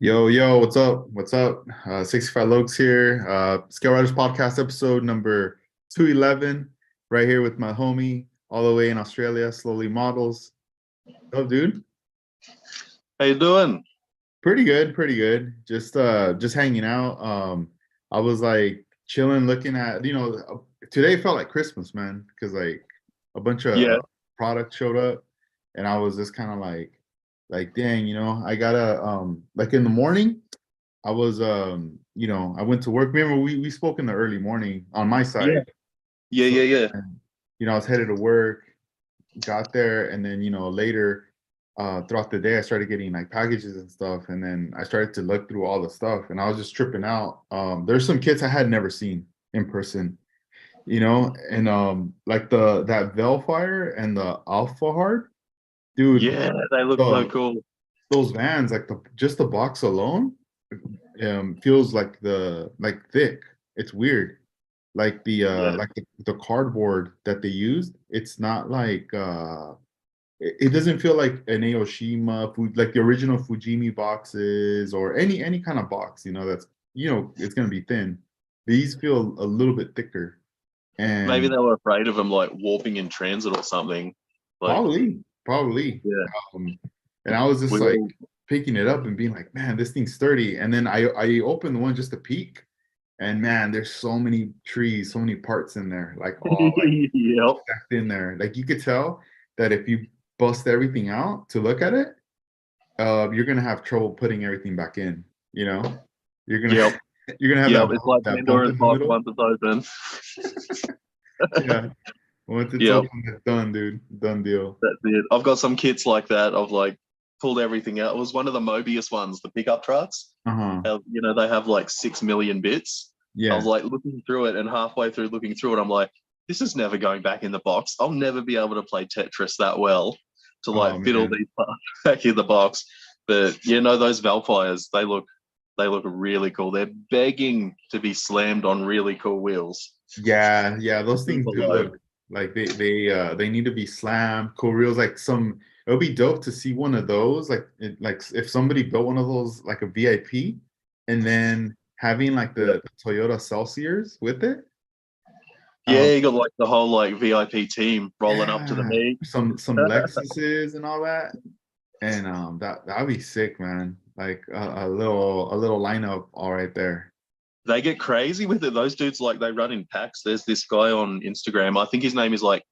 Yo, what's up? What's up? 65 Lokes here. Scale Riders Podcast episode number 211, right here with my homie, all the way in Australia, Slowly Models. Oh, dude. How you doing? Pretty good, pretty good. Just hanging out. I was like chilling, looking at, today felt like Christmas, man, because like a bunch of Yeah, products showed up, and I was just kind of like, dang, I gotta like in the morning. I was I went to work. Remember we spoke in the early morning on my yeah, side. yeah, So yeah, yeah. and, I was headed to work, got there, and then later throughout the day I started getting like packages and stuff, and then I started to look through all the stuff and I was just tripping out. There's some kits I had never seen in person, and like that Velfire and the Alpha Hard, dude, Yeah, they look so the cool. those vans, like the box alone, feels like thick. It's weird. Like Yeah, the cardboard that they used, it's not like it doesn't feel like an Aoshima food, like the original Fujimi boxes or any kind of box, that's it's gonna be thin. These feel a little bit thicker, maybe and they were afraid of them like warping in transit or something. Like, probably. yeah, Um, and I was just we like all. picking it up and being like, man, this thing's sturdy. And then I opened the one just to peek, and man, there's so many trees, so many parts in there, like all like Yep. stacked in there. Like you could tell that if you bust everything out to look at it, you're gonna have trouble putting everything back in. You know, you're gonna Yep. you're gonna have Yep. It's like that bump Pandora's in the box middle. once it's open. Yeah, once it's Yep. open, it's done, dude. Done deal. That's it. I've got some kits like that. I've like pulled everything out. It was one of the Mobius ones, the pickup trucks. Uh-huh. They have like 6 million bits. I was Yeah. like looking through it, and halfway through looking through it, I'm like, this is never going back in the box. I'll never be able to play Tetris that well to Oh like fit all man. these parts back in the box. But those Valfires, they look really cool. They're begging to be slammed on really cool wheels. Yeah, those things Super do low. look like they need to be slammed. Cool reels, like some it'll be dope to see one of those. Like if somebody built one of those like a VIP and then having like Yep. the Toyota Celsiors with it. Yeah, Um you got like the whole like VIP team rolling up to the yeah, meet. some Lexuses and all that. And that'd be sick, man. Like a little lineup all right there. They get crazy with it. Those dudes, like, they run in packs. There's this guy on Instagram. I think his name is like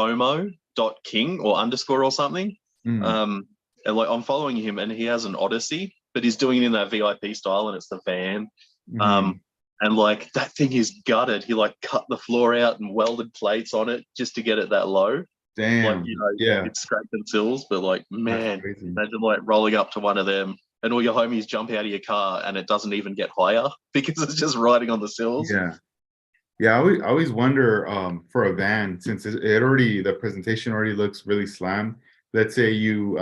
Tomo.king or underscore or something. Mm, Um, and like I'm following him, and he has an Odyssey, but he's doing it in that VIP style, and it's the van. mhm. Um, and like that thing is gutted. He like cut the floor out and welded plates on it just to get it that low. Like, Damn. Yeah, it's scraped and sills, but like, that's man, crazy. imagine like rolling up to one of them and all your homies jump out of your car and it doesn't even get higher because it's just riding on the sills. Yeah. Yeah, I always wonder for a van, since it already the presentation already looks really slammed. Let's say you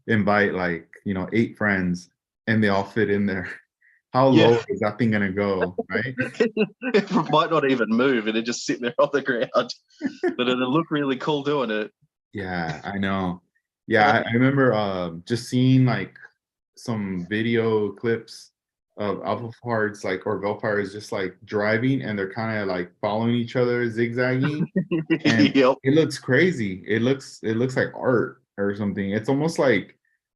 invite like, 8 friends and they all fit in there. How Yeah, low is that thing gonna go, right? it might not even move and it just sit there on the ground, but it'll look really cool doing it. Yeah, I know. Yeah, I remember just seeing like some video clips of alpha parts like or Velfires just like driving and they're kind of like following each other, zigzagging, and Yep. it looks crazy. It looks like art or something. It's almost like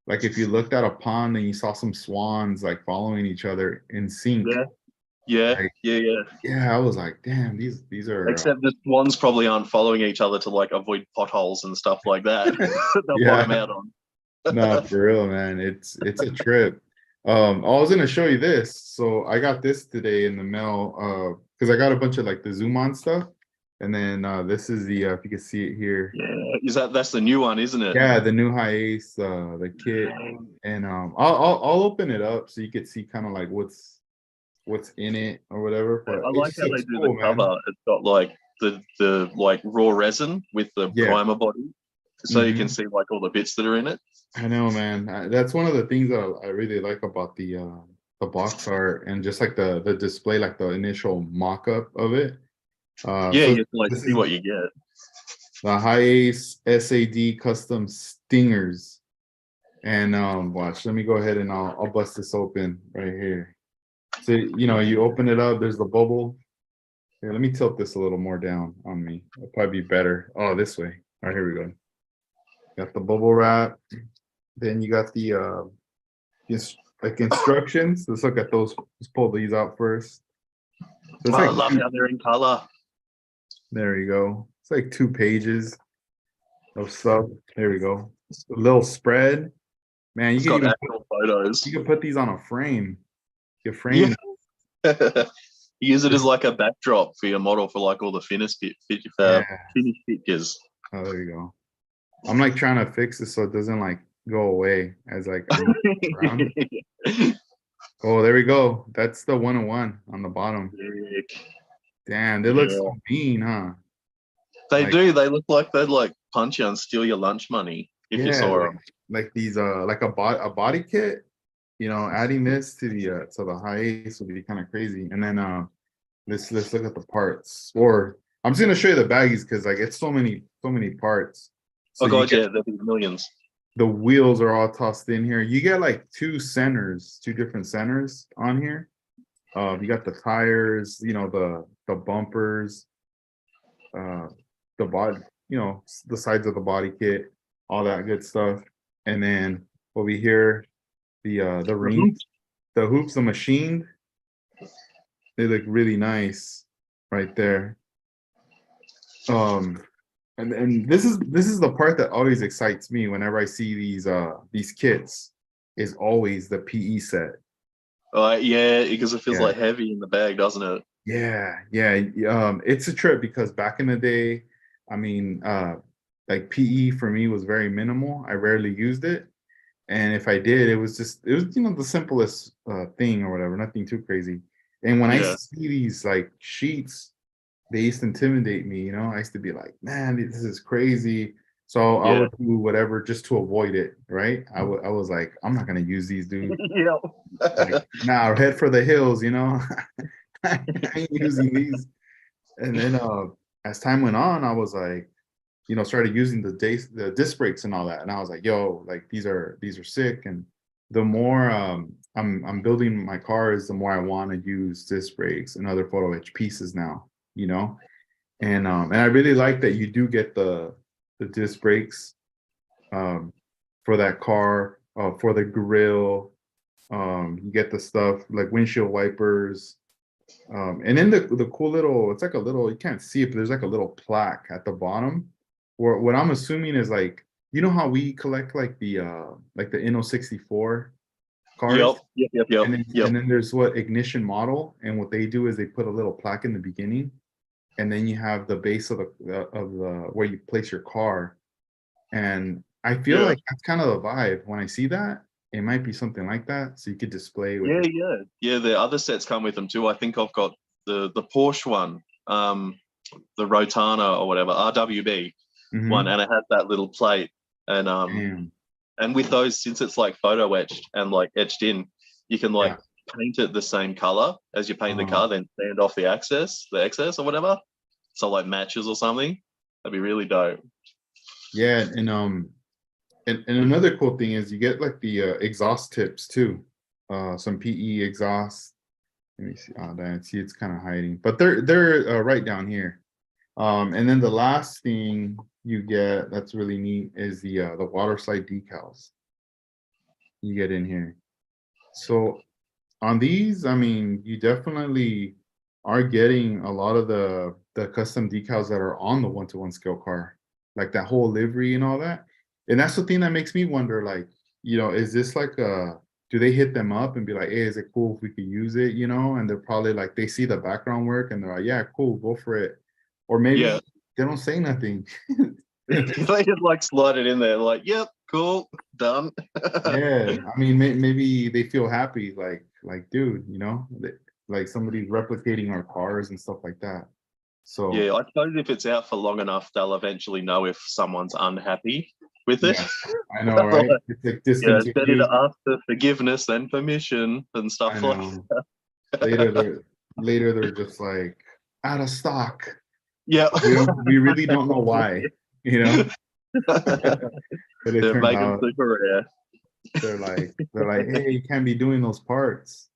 if you looked at a pond and you saw some swans like following each other in sync. Yeah. Yeah. Like, Yeah. Yeah. yeah, I was like, damn, these are Except the swans probably aren't following each other to like avoid potholes and stuff like that. They'll bottom yeah, out on. no, for real, man. It's a trip. I was gonna show you this. So I got this today in the mail, because I got a bunch of like the Zoom on stuff. And then this is the if you can see it here. Yeah. That's the new one, isn't it? Yeah, the new high ace, the kit. And I'll open it up so you could see kind of like what's in it or whatever. But I it like just how they looks do the cool, man. cover. It's got like the like raw resin with the Yeah. primer body, so you can Hmm. see like all the bits that are in it. I know, man. That's one of the things that I really like about the box art and just like the display, like the initial mock-up of it. Yeah, So you can like this see is what you get. the high ace SAD custom stingers. And watch, let me go ahead and I'll bust this open right here. So you open it up, there's the bubble. Here, let me tilt this a little more down on me. It'll probably be better. Oh, this way. All right, here we go. Got the bubble wrap. Then you got the like instructions. Let's look at those. Let's pull these out first. So it's I like love how they're in color. there you go. It's like 2 pages of stuff. There we go. A little spread. Man, It's got actual photos. you can put these on a frame. You Yeah. frame. Use it as like a backdrop for your model for like all the finish Yeah. finish pictures. Oh, there you go. I'm like trying to fix this so it doesn't like go away as like I'm around. Oh, there we go. That's the 101 on the bottom. Damn, they look so mean, huh? They Like, do. They look like they'd like punch you and steal your lunch money if you yeah, saw them. like these like a body kit. Adding this to the high ace would be kind of crazy. And then let's look at the parts. Or I'm just gonna show you the baggies because like it's so many parts. So Oh you god, get yeah, there'll be millions. the wheels are all tossed in here. You get like two different centers on here. You got the tires, the bumpers, uh, the body, the sides of the body kit, all that good stuff. And then over here, the ring, the hoops, the machined, they look really nice right there. And this is the part that always excites me whenever I see these kits, is always the PE set. Yeah, because it feels Yeah. like heavy in the bag, doesn't it? Yeah, it's a trip because back in the day, I mean, like PE for me was very minimal. I rarely used it, and if I did, it was the simplest thing or whatever, nothing too crazy. And when I Yeah. see these like sheets, they used to intimidate me. I used to be like, man, this is crazy. So I Yeah. would do whatever just to avoid it, right? I was like, I'm not gonna use these, dude. Yeah. Like, nah, head for the hills, I ain't using these. And then as time went on, I was like, started using the disc brakes and all that. And I was like, yo, like these are sick. And the more I'm building my cars, the more I want to use disc brakes and other photo etch pieces now, And I really like that you do get the disc brakes for that car, for the grill. You get the stuff like windshield wipers. And then the cool little, it's like a little, you can't see it, but there's like a little plaque at the bottom. Where what I'm assuming is like, how we collect like the Inno 64 cars. Yep. And then there's what ignition model, and what they do is they put a little plaque in the beginning, and then you have the base of the where you place your car. And I feel like that's kind of the vibe when I see that. It might be something like that, so you could display with Yeah. The other sets come with them too. I think I've got the Porsche one, the Rotana or whatever, RWB one, and it has that little plate. And Damn. and with those, since it's like photo etched and like etched in, you can like paint it the same color as you paint the car, then sand off the excess or whatever. So like matches or something. That'd be really dope. Yeah, and another cool thing is you get like the exhaust tips too. Some PE exhaust. Let me see. Oh, damn, see, it's kind of hiding, but they're right down here. And then the last thing you get that's really neat is the water slide decals you get in here. So on these, I mean, you definitely are getting a lot of the custom decals that are on the 1-to-1 scale car, like that whole livery and all that. And that's the thing that makes me wonder, like, is this like do they hit them up and be like, hey, is it cool if we could use it, And they're probably like, they see the background work and they're like, yeah, cool, go for it. Or maybe they don't say nothing. They just like slide it in there, like, yep, cool, done. Yeah, I mean, maybe they feel happy, like, dude, like somebody's replicating our cars and stuff like that. So yeah, I suppose if it's out for long enough, they'll eventually know if someone's unhappy with it. yeah, I know, right? It's like It's better to discontinued. ask for forgiveness than permission and stuff I like know. that. Later they're just like out of stock. Yeah. We really don't know why, But it They're turns making out, super rare. they're like, hey, you can't be doing those parts.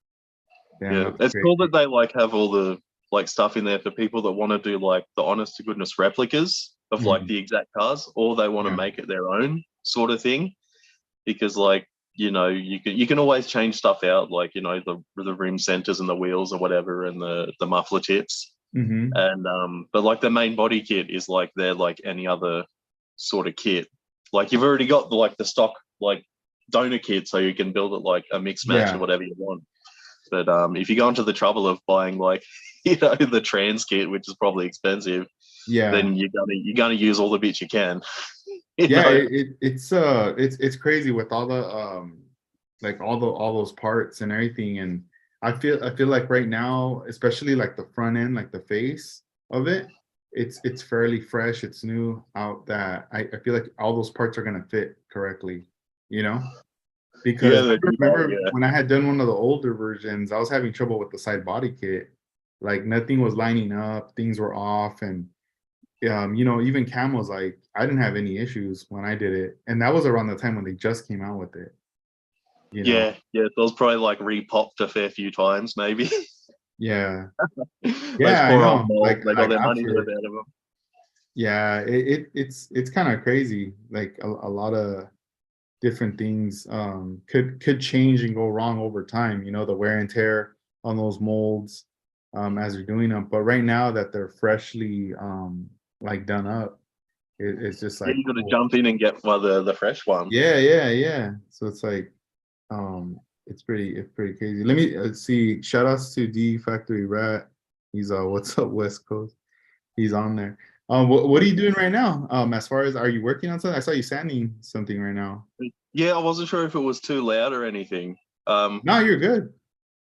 Damn, Yeah, that's it's cool that crazy. they like have all the like stuff in there for people that want to do like the honest to goodness replicas of like Mhm. the exact cars, or they want to Yeah, make it their own sort of thing. Because like you can always change stuff out, like the rim centers and the wheels or whatever, and the muffler tips, hmm, and but like the main body kit is like they're like any other sort of kit. Like you've already got like the stock like donor kit, so you can build it like a mix match or yeah, whatever you want. But if you go into the trouble of buying like the trans kit, which is probably expensive, yeah. then you're gonna use all the bits you can. you Yeah, know. it's crazy with all the like all those parts and everything. And I feel like right now, especially like the front end, like the face of it, it's fairly fresh, it's new out, that I feel like all those parts are gonna fit correctly, you know? Yeah, Because I they do. remember Yeah. when I had done one of the older versions, I was having trouble with the side body kit. Like nothing was lining up, things were off, and even Cam was like, I didn't have any issues when I did it, and that was around the time when they just came out with it. You know, Yeah. So it was probably like repopped a fair few times, maybe. yeah, Those yeah, I poor old know. molds, they got Like their money's worth after, out of them. yeah, it's kind of crazy. Like a lot of different things could change and go wrong over time. You know, the wear and tear on those molds as they're doing them. But right now that they're freshly like done up, it's just Yeah, like you got to cool. jump in and get one of the fresh ones. Yeah, yeah, yeah. So it's like Um, it's pretty crazy. Let me see. Shout outs to D Factory Rat. He's what's up West Coast? He's on there. What are you doing right now? As far as, are you working on something? I saw you sanding something right now. Yeah, I wasn't sure if it was too loud or anything. Um, No, you're good.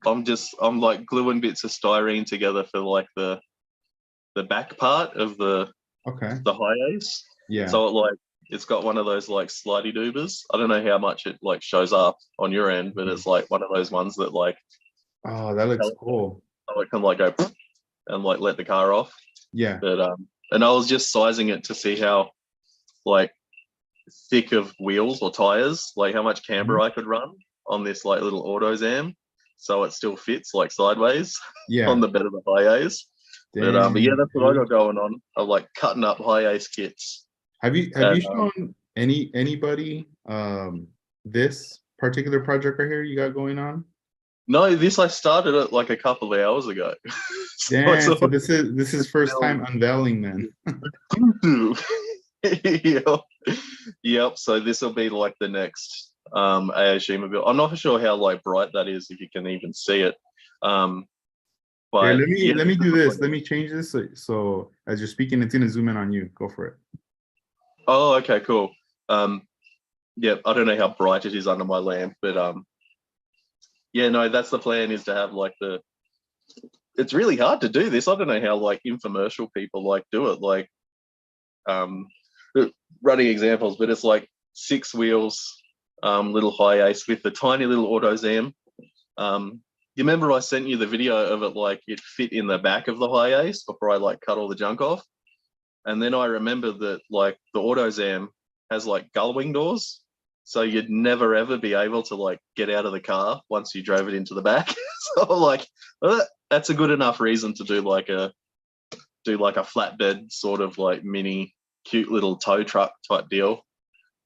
I'm like gluing bits of styrene together for like the back part of Okay. the high ace. Yeah. So it's got one of those like slidey doobers. I don't know how much it like shows up on your end, but Mhm. it's like one of those ones that like Oh, that looks cool. so it can like go and like let the car off. Yeah. But and I was just sizing it to see how like thick of wheels or tires, like how much Mhm. camber I could run on this like little AutoZam, so it still fits like sideways on Yeah. the bed of the high ace. But yeah, Damn, that's what I dude. got going on. I'm like cutting up high ace kits. Have you And shown anybody this particular project right here you got going on? no, this I started it like a couple of hours ago. So it's Damn, all so this is first still time unveiling then. yep. Yep. So this will be like the next ASU mobile. I'm not sure how like bright that is, if you can even see it. Um, Here, but yeah, let me this is do the this. Let plan. me change this so as you're speaking, it's gonna zoom in on you. Go for it. Oh, okay, cool. Um, yeah, I don't know how bright it is under my lamp, but yeah, no, that's the plan, is to have like the. It's really hard to do this. I don't know how like infomercial people like do it. Like um, running examples, but it's like six wheels, little high ace with the tiny little AutoZam. You remember I sent you the video of it, like it fit in the back of the high ace before I like cut all the junk off. And then I remember that like the AutoZam has like gull wing doors. So you'd never ever be able to like get out of the car once you drove it into the back. So like that's a good enough reason to do like a flatbed sort of like mini cute little tow truck type deal.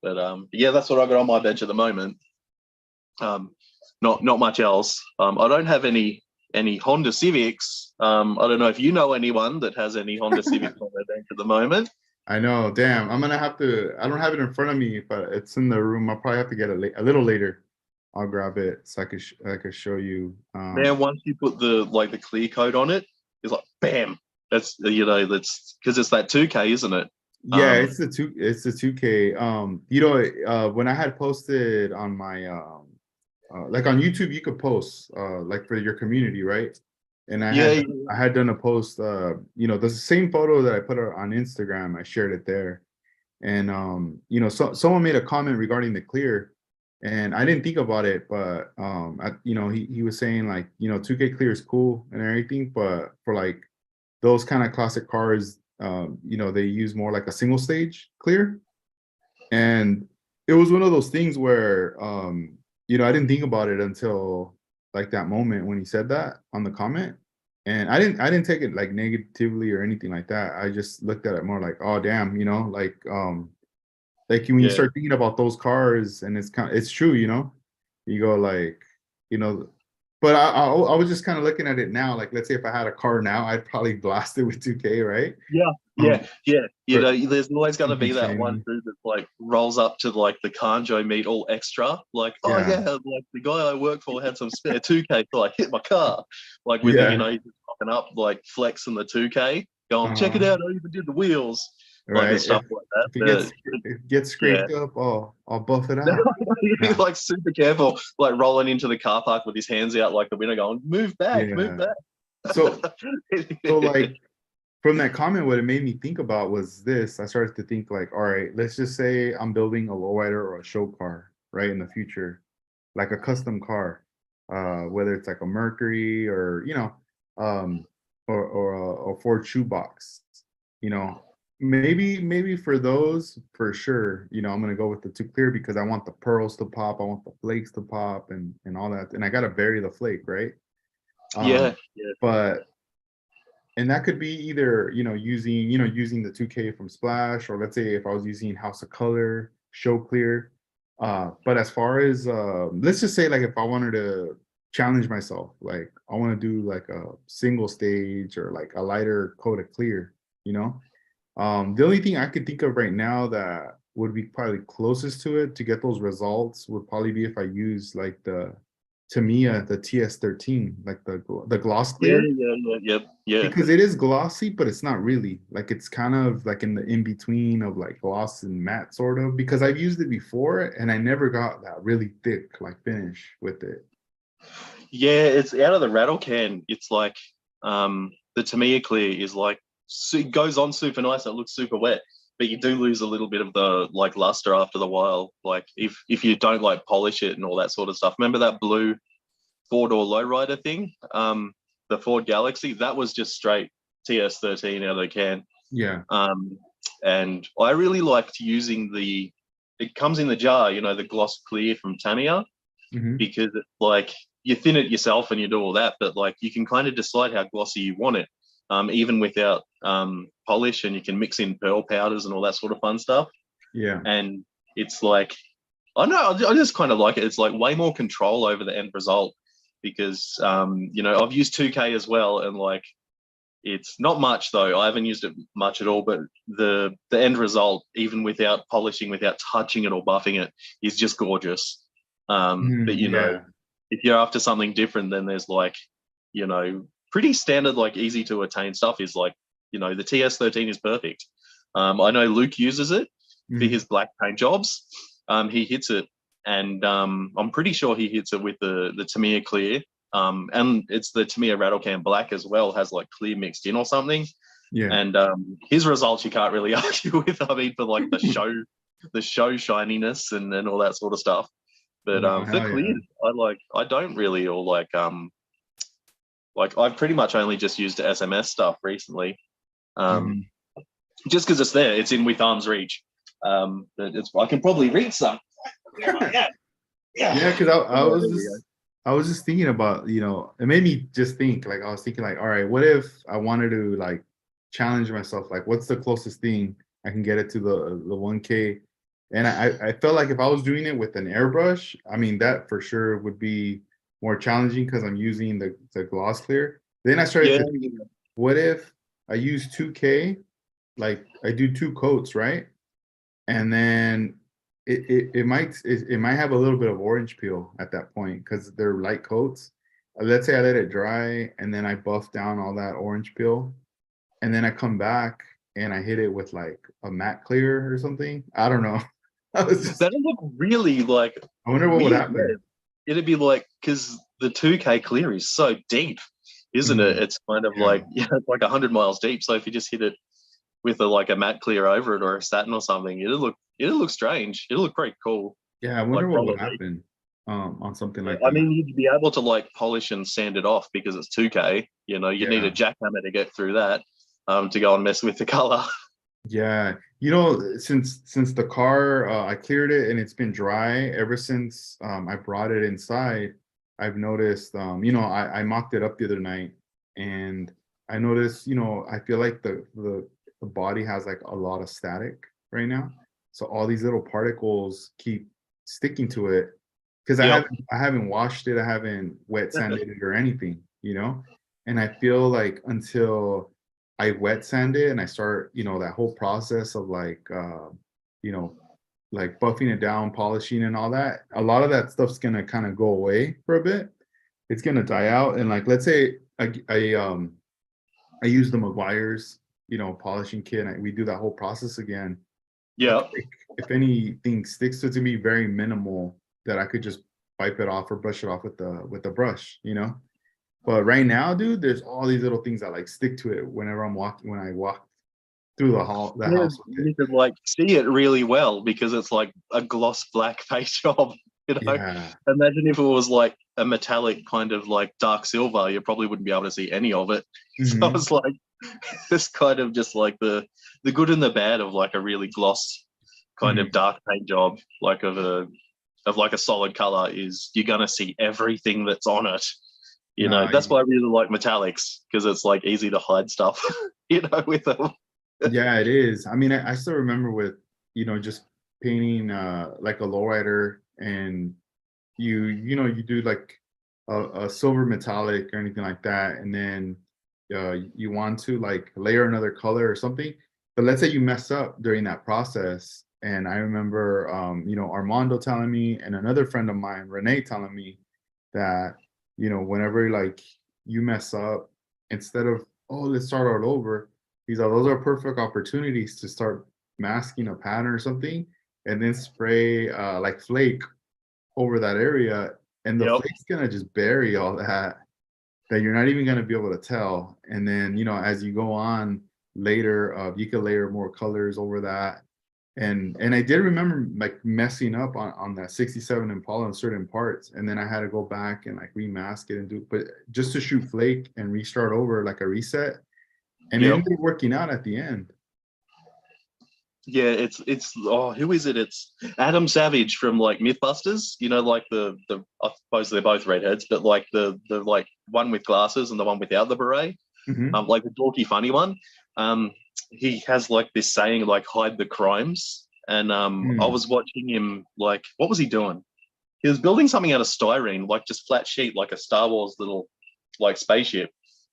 But yeah, that's what I got on my bench at the moment. Um, not much else. I don't have any Honda Civics. I don't know if you know anyone that has any Honda Civics on their bench at the moment. I know. Damn, I'm gonna have to. I don't have it in front of me, but it's in the room. I'll probably have to get it a little later. I'll grab it so I could show you. Man, once you put the clear coat on it, it's like bam. That's because it's that 2K, isn't it? Yeah, Um, it's the 2K. When I had posted on my like on YouTube, you could post like for your community, right? And yeah, yeah. I had done a post, the same photo that I put on Instagram, I shared it there. And someone made a comment regarding the clear, and I didn't think about it, but he was saying like, 2K clear is cool and everything, but for like those kind of classic cars, they use more like a single stage clear. And it was one of those things where I didn't think about it until like that moment when he said that on the comment. And I didn't take it like negatively or anything like that. I just looked at it more like, oh damn, like when you Yeah. start thinking about those cars, and it's true, you go like, you know, but I was just kind of looking at it now. Like, let's say if I had a car now, I'd probably blast it with 2K, right? Yeah, Um, yeah, yeah. You or know, there's always going to something be that one shiny. dude that like rolls up to like the Kanjo meet all extra, like, oh Yeah, yeah, like the guy I work for had some spare 2K, so I hit my car, like with the, yeah, he's just popping up like flexing the 2K, going, check it uh-huh. out, I even did the wheels, like and Right. stuff like that. If it gets Yeah, scraped up, I'll buff it out. he's Yeah, like super careful, like rolling into the car park with his hands out like the window, going, move back, move yeah. back. So like from that comment, what it made me think about was this. I started to think like, all right, let's just say I'm building a lowrider or a show car, right, in the future, like a custom car, whether it's like a Mercury or um, or a Ford shoebox, you know. Maybe for those, for sure, I'm gonna go with the two clear because I want the pearls to pop, I want the flakes to pop, and all that, and I gotta vary the flake, right? Yeah, Um, yeah, but and that could be either using the 2K from Splash, or let's say if I was using House of Color, Show Clear. But as far as let's just say like if I wanted to challenge myself, like I want to do like a single stage or like a lighter coat of clear, you know. The only thing I could think of right now that would be probably closest to it to get those results would probably be if I use like the Tamiya, the TS13, like the gloss yeah, clear, yeah, yeah, yep, yeah. because it is glossy, but it's not really. Like it's kind of like in the in between of like gloss and matte, sort of. Because I've used it before and I never got that really thick like finish with it. Yeah, it's out of the rattle can. It's like the Tamiya clear is like it goes on super nice. It looks super wet, but you do lose a little bit of the like luster after the while. Like if you don't like polish it and all that sort of stuff. Remember that blue four-door lowrider thing? The Ford Galaxy that was just straight TS13 out of the can. Yeah. Um, and I really liked using the. It comes in the jar, the gloss clear from Tamiya Hmm. because it's like you thin it yourself and you do all that, but like you can kind of decide how glossy you want it, even without polish, and you can mix in pearl powders and all that sort of fun stuff. Yeah. And it's like, I know, I just kind of like it. It's like way more control over the end result because, I've used 2K as well, and like it's not much though. I haven't used it much at all, but the end result, even without polishing, without touching it or buffing it, is just gorgeous. But Yeah. if you're after something different, then there's like, pretty standard, like easy to attain stuff is like, the TS13 is perfect. I know Luke uses it for Hmm. his black paint jobs. He hits it, and I'm pretty sure he hits it with the Tamiya Clear. And it's the Tamiya Rattlecan Black as well, has like clear mixed in or something. Yeah. And his results you can't really argue with. I mean, for like the show shininess and all that sort of stuff. But No, for hell yeah. clears, I don't really, or like I've pretty much only just used the SMS stuff recently. Um, Hmm. just because it's there, it's in with arm's reach. But I can probably read some. Yeah, yeah. Yeah, because Oh, there we go. I was just thinking about, it made me just think, like I was thinking like, all right, what if I wanted to like challenge myself? Like, what's the closest thing I can get it to the 1K? And I felt like if I was doing it with an airbrush, I mean, that for sure would be more challenging because I'm using the gloss clear. Then I started Yeah, to think, what if I use 2K, like I do two coats, right? And then it might have a little bit of orange peel at that point because they're light coats. Let's say I let it dry and then I buff down all that orange peel, and then I come back and I hit it with like a matte clear or something. I don't know. I was just, that'll look really like I wonder what would weird. happen. It'd be like because the 2K clear is so deep, isn't it? Mhm. It's kind of Yeah, like it's like 100 miles deep. So if you just hit it with a matte clear over it or a satin or something, it'll look strange. It'll look pretty cool. yeah. I Like wonder what would probably. happen on something Yeah, like I that. mean, you'd be able to like polish and sand it off because it's 2K. You'd need a Yeah, jackhammer to get through that to go and mess with the color. Yeah, since the car, I cleared it and it's been dry ever since I brought it inside. I've noticed, I mocked it up the other night, and I noticed, I feel like the body has like a lot of static right now. So all these little particles keep sticking to it because I Yep. haven't I haven't washed it, I haven't wet sanded it or anything. And I feel like until I wet sand it and I start, that whole process of you know, like buffing it down, polishing and all that. A lot of that stuff's gonna kind of go away for a bit. It's gonna die out. And like, let's say I use the McGuire's, polishing kit. And we do that whole process again. I feel Yep. like if anything sticks to it, to be very minimal that I could just wipe it off or brush it off with the brush. But right now, dude, there's all these little things that like stick to it whenever when I walk through the Yeah, house with it. you could like see it really well because it's like a gloss black paint job. You know, Yeah. imagine if it was like a metallic kind of like dark silver, you probably wouldn't be able to see any of it. So Mhm. it's like this kind of just like the good and the bad of like a really gloss kind of Mhm. dark paint job, like of like a solid color, is you're gonna see everything that's on it. You know, Nah, that's why I really like metallics because it's like easy to hide stuff. You know, with them. yeah, it is. I mean, I still remember with, just painting like a lowrider and you do like a silver metallic or anything like that, and then you want to like layer another color or something. But let's say you mess up during that process. And I remember Armando telling me and another friend of mine, Renee, telling me that, whenever like you mess up, instead of, oh, let's start all over, these are those are perfect opportunities to start masking a pattern or something, and then spray like flake over that area, and the Yep. flake's gonna just bury all that you're not even gonna be able to tell. And then, as you go on later, you can layer more colors over that. And I did remember like messing up on that 67 Impala in certain parts, and then I had to go back and like remask it and do, but just to shoot flake and restart over like a reset, and it Yep. ended up working out at the end. Yeah, it's oh, who is it? It's Adam Savage from like Mythbusters. You know, like the I suppose they're both redheads, but like the like one with glasses and the one without the beret. Mhm. Like the dorky funny one. Um, he has like this saying like hide the crimes. And I Mm. was watching him like what was he doing? He was building something out of styrene, like just flat sheet, like a Star Wars little like spaceship.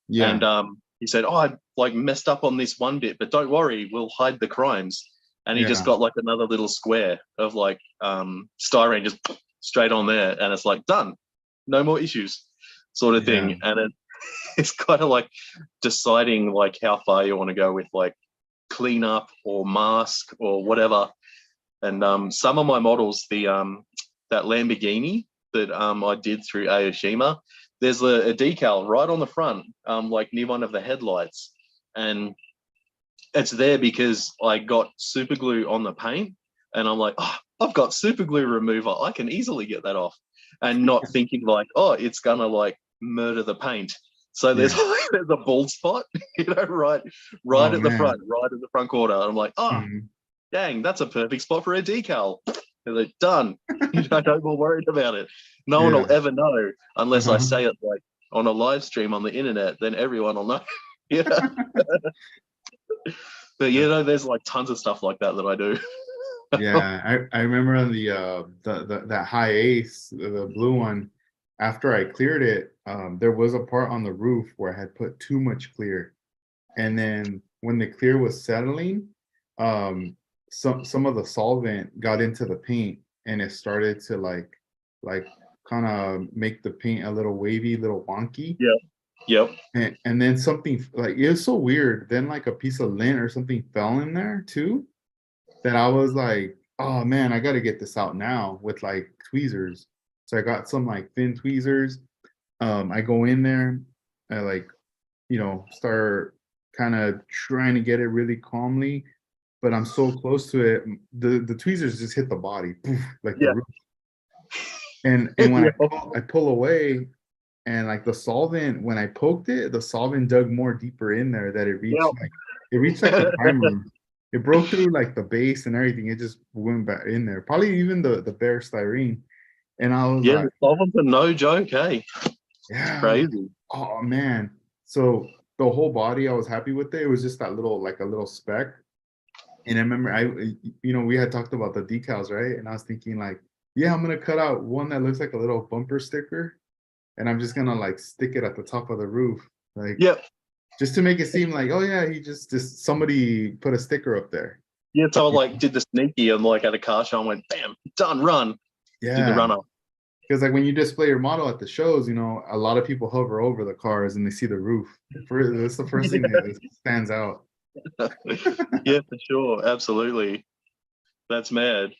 And Yeah, he said, "Oh, I like messed up on this one bit, but don't worry, we'll hide the crimes." And he just yeah, got like another little square of like styrene just straight on there, and it's like done, no more issues, sort of yeah, thing. And it's kind of like deciding like how far you want to go with like cleanup or mask or whatever. And some of my models, the that Lamborghini that I did through Aoshima, there's a decal right on the front, like near one of the headlights, and it's there because I got super glue on the paint, and I'm like, oh, I've got super glue remover, I can easily get that off, and not thinking like, oh, it's gonna like murder the paint. So there's yeah. there's a bald spot, right, Oh right man. at the front corner. I'm like, oh, Mhm. dang, that's a perfect spot for a decal. They're like, done. You know, no more worried about it. No one will Yeah. ever know unless I Uh-huh. say it like on a live stream on the internet. Then everyone will know. Yeah, but you know, there's like tons of stuff like that that I do. Yeah, I remember on the that high ace, the blue one, after I cleared it, there was a part on the roof where I had put too much clear. And then when the clear was settling, um, some of the solvent got into the paint and it started to like kind of make the paint a little wavy, little wonky. Yeah. Yep. And then something like it was so weird. Then like a piece of lint or something fell in there too, that I was like, "Oh man, I gotta get this out now with like tweezers." So I got some like thin tweezers. I go in there, I like, start kind of trying to get it really calmly, but I'm so close to it. The tweezers just hit the body, poof, like the Yeah. roof. And when Yep. I pull away, and like the solvent, when I poked it, the solvent dug more deeper in there that it reached Yep. like the primer. it broke through like the base and everything. It just went back in there. Probably even the bare styrene. And I was Yeah, like, the solvents are no joke, hey. It's yeah, I was like, crazy. oh man. So the whole body, I was happy with it. It was just that little, like a little speck. And I remember we had talked about the decals, right? And I was thinking like, yeah, I'm gonna cut out one that looks like a little bumper sticker, and I'm just gonna like stick it at the top of the roof, like Yep. just to make it seem like, oh yeah, he just somebody put a sticker up there. Yeah, so I like did the sneaky and like at a car show and went, bam, done, run. Did the Yeah, runner. because like when you display your model at the shows, a lot of people hover over the cars and they see the roof. That's the first thing that stands out. Yeah, for sure. Absolutely. That's mad.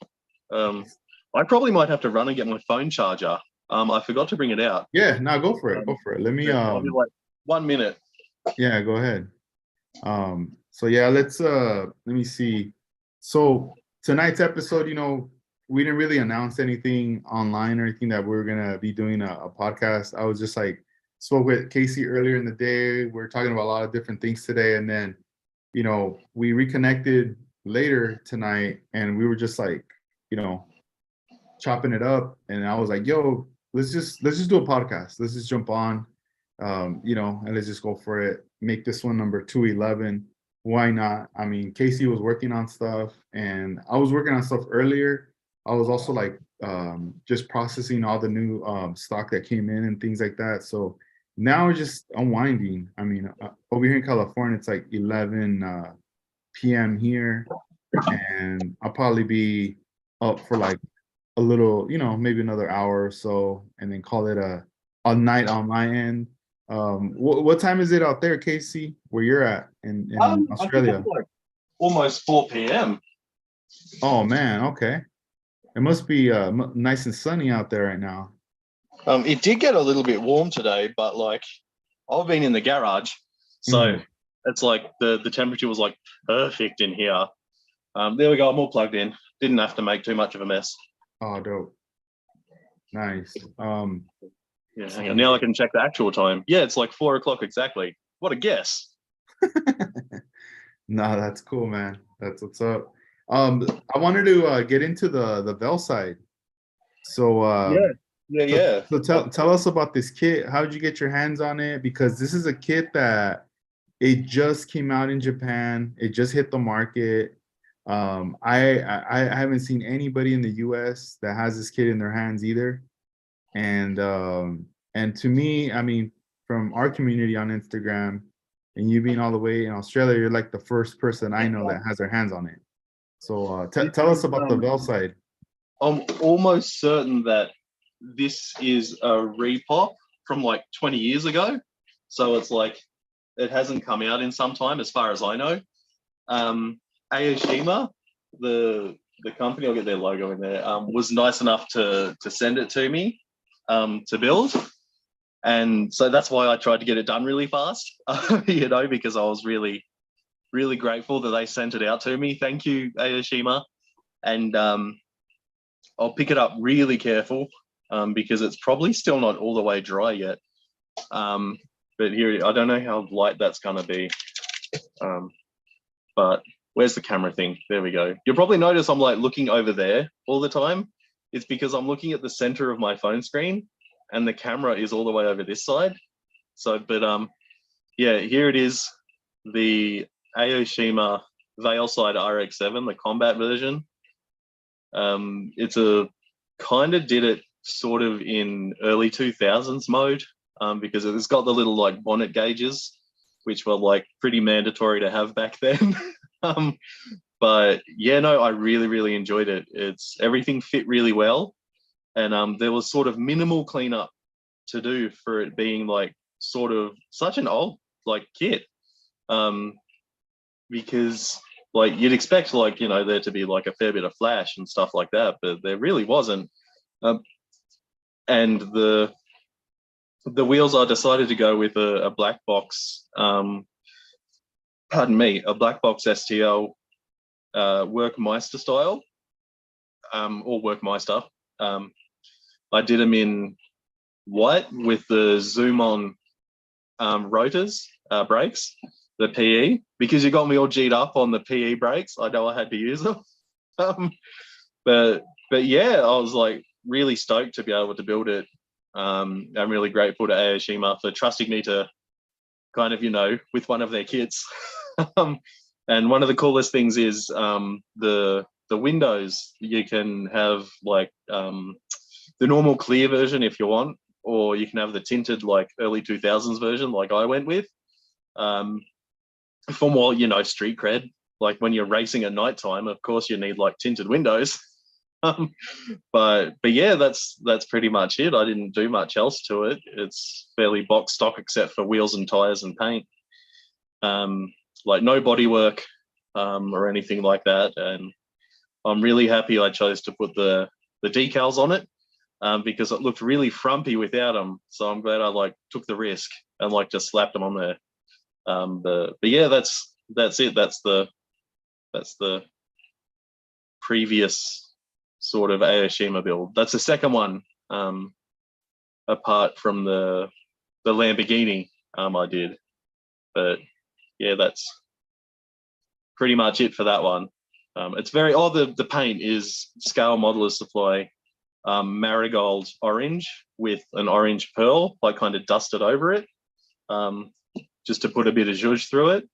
I probably might have to run and get my phone charger. I forgot to bring it out. Yeah, now go for it. Go for it. Let me I'll be like 1 minute. yeah, go ahead. So yeah, let me see. So tonight's episode, we didn't really announce anything online or anything that we are gonna be doing a podcast. I was just like spoke with Casey earlier in the day. We're talking about a lot of different things today, and then we reconnected later tonight, and we were just like, chopping it up, and I was like, yo, let's just do a podcast. Let's just jump on, and let's just go for it. Make this one number 211. Why not? I mean, Casey was working on stuff, and I was working on stuff earlier. I was also like just processing all the new stock that came in and things like that. So now we're just unwinding. I mean, over here in California, it's like 11 p.m. here, and I'll probably be up for like a little, maybe another hour or so, and then call it a night on my end. What time is it out there, Casey, where you're at in I think Australia? it's like almost 4 p.m. Oh man, okay. It must be nice and sunny out there right now. It did get a little bit warm today, but like I've been in the garage, so Mhm. it's like the temperature was like perfect in here. There we go. I'm all plugged in. Didn't have to make too much of a mess. Oh, dope. Nice. Yeah, hang on. Now I can check the actual time. Yeah, it's like 4 o'clock exactly. What a guess. No, that's cool, man. That's what's up. I wanted to get into the Vel side. So Yeah, So, yeah. so tell us about this kit. How did you get your hands on it? Because this is a kit that it just came out in Japan. It just hit the market. I haven't seen anybody in the US that has this kit in their hands either. And to me, I mean, from our community on Instagram and you being all the way in Australia, you're like the first person I know that has their hands on it. So tell us about the Vel side. I'm almost certain that this is a repop from like 20 years ago. So it's like it hasn't come out in some time, as far as I know. Aoshima, the company, I'll get their logo in there, was nice enough to send it to me to build. And so that's why I tried to get it done really fast, because I was really, really grateful that they sent it out to me. Thank you, Aoshima. And I'll pick it up really careful because it's probably still not all the way dry yet. But here, I don't know how light that's going to be. But where's the camera thing? There we go. You'll probably notice I'm like looking over there all the time. It's because I'm looking at the center of my phone screen and the camera is all the way over this side. So, but yeah, here it is, the Aoshima Veilside RX7, the combat version. It's a kind of did it sort of in early 2000s mode because it's got the little like bonnet gauges, which were like pretty mandatory to have back then. But yeah, no, I really, really enjoyed it. It's everything fit really well. And there was sort of minimal cleanup to do for it being like sort of such an old like kit. Because like you'd expect like, there to be like a fair bit of flash and stuff like that, but there really wasn't. And the wheels, I decided to go with a black box, a black box STL Workmeister style, or Workmeister. I did them in white with the zoom on rotors, brakes. the PE, because you got me all G'd up on the PE brakes. I know I had to use them. Um, but yeah, I was like really stoked to be able to build it. I'm really grateful to Aoshima for trusting me to kind of, with one of their kits. And one of the coolest things is the windows. You can have like the normal clear version if you want, or you can have the tinted like early 2000s version like I went with. For more, street cred. Like when you're racing at nighttime, of course you need like tinted windows. But yeah, that's pretty much it. I didn't do much else to it. It's fairly box stock except for wheels and tires and paint. Like no bodywork or anything like that. And I'm really happy I chose to put the decals on it because it looked really frumpy without them. So I'm glad I like took the risk and like just slapped them on there. But yeah, that's it. That's the previous sort of Aoshima build. That's the second one, apart from the Lamborghini I did. But yeah, that's pretty much it for that one. It's very the paint is Scale Modelers Supply marigold orange with an orange pearl, like kind of dusted over it, just to put a bit of zhuzh through it.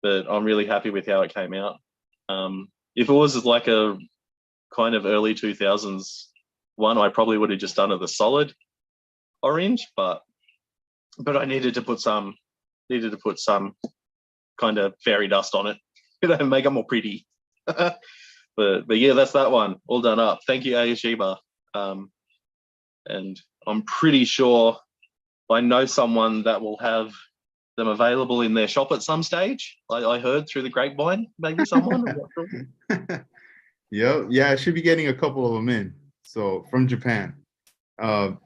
But I'm really happy with how it came out. If it was like a kind of early 2000s one, I probably would have just done it the solid orange, but I needed to put some kind of fairy dust on it, make it more pretty. but yeah, that's that one all done up. Thank you, Aoshima. And I'm pretty sure I know someone that will have them available in their shop at some stage. I heard through the grapevine, maybe someone. Yep. Yeah, I should be getting a couple of them in. So from Japan. The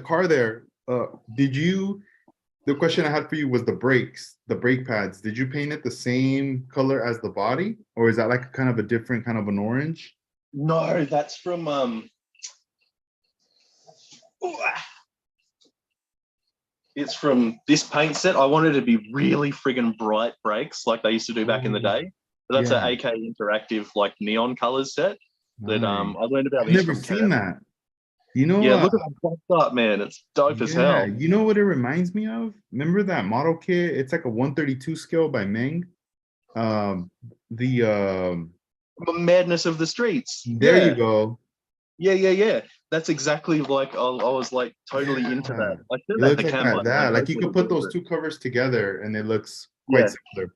car there, the question I had for you was the brakes, the brake pads. Did you paint it the same color as the body? Or is that like kind of a different kind of an orange? No, that's from it's from this paint set. I wanted to be really friggin' bright brakes like they used to do back in the day. But that's an AK Interactive like neon colors set that I learned about. I've never seen that. Yeah, look at that boxed up, man. It's dope as hell. You know what it reminds me of? Remember that model kit? It's like a 132 scale by Meng. The Madness of the Streets. There you go. Yeah. That's exactly like I was like totally into that. I it looks like that. Like you could put those two covers together and it looks quite similar.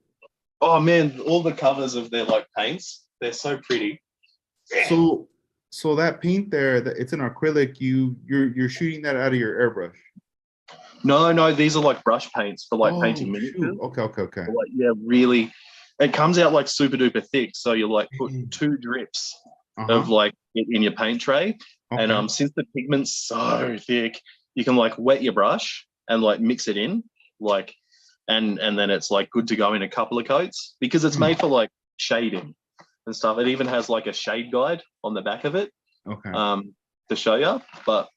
Oh man, all the covers of their like paints, they're so pretty. So that paint there, it's an acrylic. You're shooting that out of your airbrush. No, these are like brush paints for like painting miniatures. Okay. Like, really, it comes out like super duper thick. So you like put 2 drips of like in your paint tray, and since the pigment's so thick, you can like wet your brush and like mix it in, like, and then it's like good to go in a couple of coats because it's made for like shading and stuff. It even has like a shade guide on the back of it, to show you. But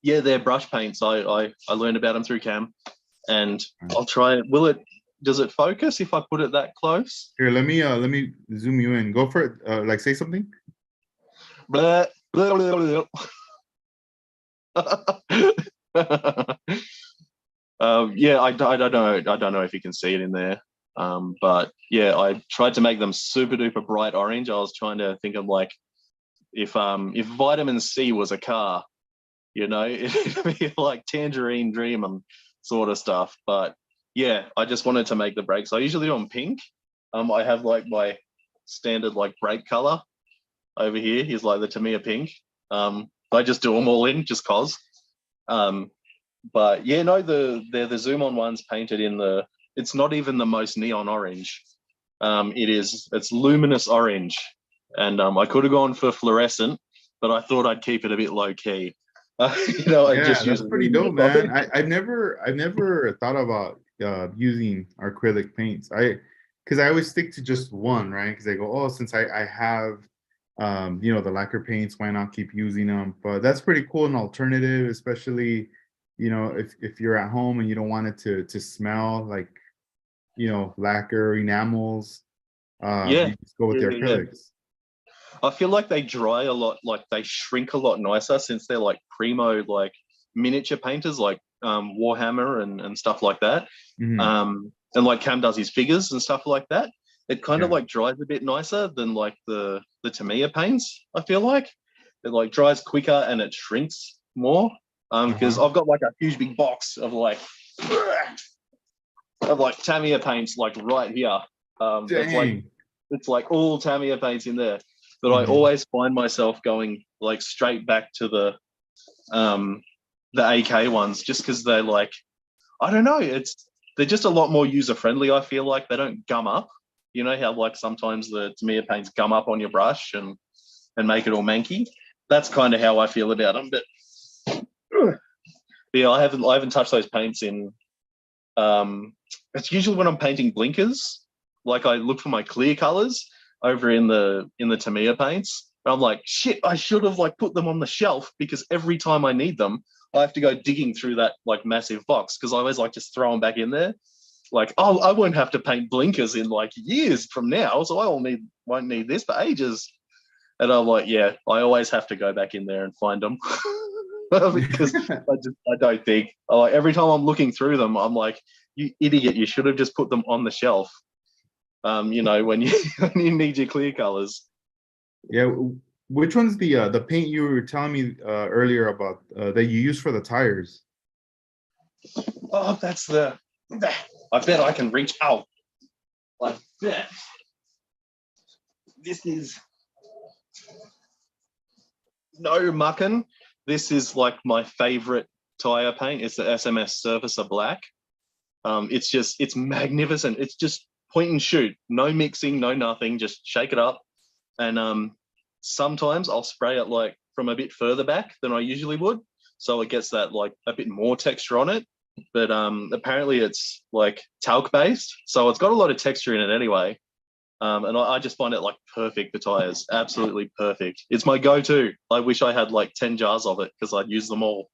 yeah, they're brush paints. I learned about them through Cam, and I'll try it. Does it focus if I put it that close? Here, let me zoom you in. Go for it. Like say something. Blah, blah, blah, blah. Yeah, I don't know if you can see it in there. But yeah, I tried to make them super duper bright orange. I was trying to think of like if vitamin C was a car, it'd be like Tangerine Dream and sort of stuff. But yeah, I just wanted to make the brakes. I usually do them pink. I have like my standard like brake color over here. He's like the Tamiya pink. I just do them all in just cause. But yeah, no, the Zoom on ones painted in it's not even the most neon orange. It's luminous orange. And I could have gone for fluorescent, but I thought I'd keep it a bit low key. That's pretty dope, man. I've never thought about using acrylic paints. Because I always stick to just one, right? Because I go, since I have the lacquer paints, why not keep using them? But that's pretty cool, an alternative, especially you know, if you're at home and you don't want it to smell like, you know, lacquer, enamels, Yeah, you just go with yeah, the yeah, yeah. acrylics. I feel like they dry a lot, like they shrink a lot nicer since they're like primo, like miniature painters, like Warhammer and stuff like that. Hmm. And like Cam does his figures and stuff like that. It kind of Yeah. like dries a bit nicer than like the Tamiya paints. I feel like it like dries quicker and it shrinks more. Because Uh-huh. I've got like a huge big box of like Tamiya paints like right here. That's like Dang. it's like all Tamiya paints in there. But I Hmm. always find myself going like straight back to um the AK ones just because they're like I don't know, they're just a lot more user friendly. I feel like they don't gum up. You know how like sometimes the Tamiya paints gum up on your brush and make it all manky. That's kind of how I feel about them. But yeah, I haven't touched those paints in it's usually when I'm painting blinkers. Like I look for my clear colors over in the Tamiya paints. And I'm like, shit, I should have like put them on the shelf because every time I need them, I have to go digging through that like massive box because I always like just throw them back in there. Like, oh, I won't have to paint blinkers in like years from now, so I won't need this for ages. And I'm like, yeah, I always have to go back in there and find them because I don't think like every time I'm looking through them, I'm like, you idiot, you should have just put them on the shelf. You know, when you when you need your clear colors. Yeah. Which one's the paint you were telling me earlier about that you use for the tires? Oh, that's the. I bet I can reach out like that. This is no mucking. This is like my favorite tire paint. It's the SMS Surfacer Black. It's magnificent. It's just point and shoot, no mixing, no nothing. Just shake it up, and sometimes I'll spray it like from a bit further back than I usually would, so it gets that like a bit more texture on it. But apparently it's like talc based, so it's got a lot of texture in it anyway. And I just find it like perfect for tires, absolutely perfect. It's my go-to. I wish I had like 10 jars of it because I'd use them all.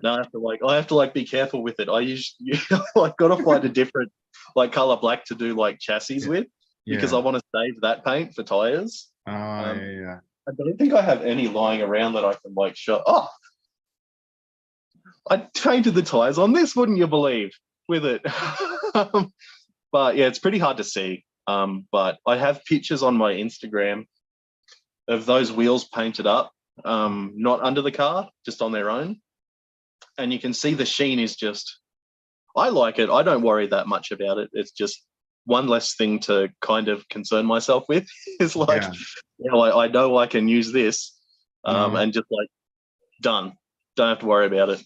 Now I have to be careful with it. I usually like gotta find a different like color black to do like chassis Yeah. with because I Yeah. want to save that paint for tires. Yeah, Um, yeah. I don't think I have any lying around that I can like show. Oh, I painted the tires on this, wouldn't you believe? With it, but yeah, it's pretty hard to see. But I have pictures on my Instagram of those wheels painted up, not under the car, just on their own, and you can see the sheen is just I like it. I don't worry that much about it. It's just one less thing to kind of concern myself with. It's like, Yeah. you know, I know I can use this, No, and just like done. Don't have to worry about it.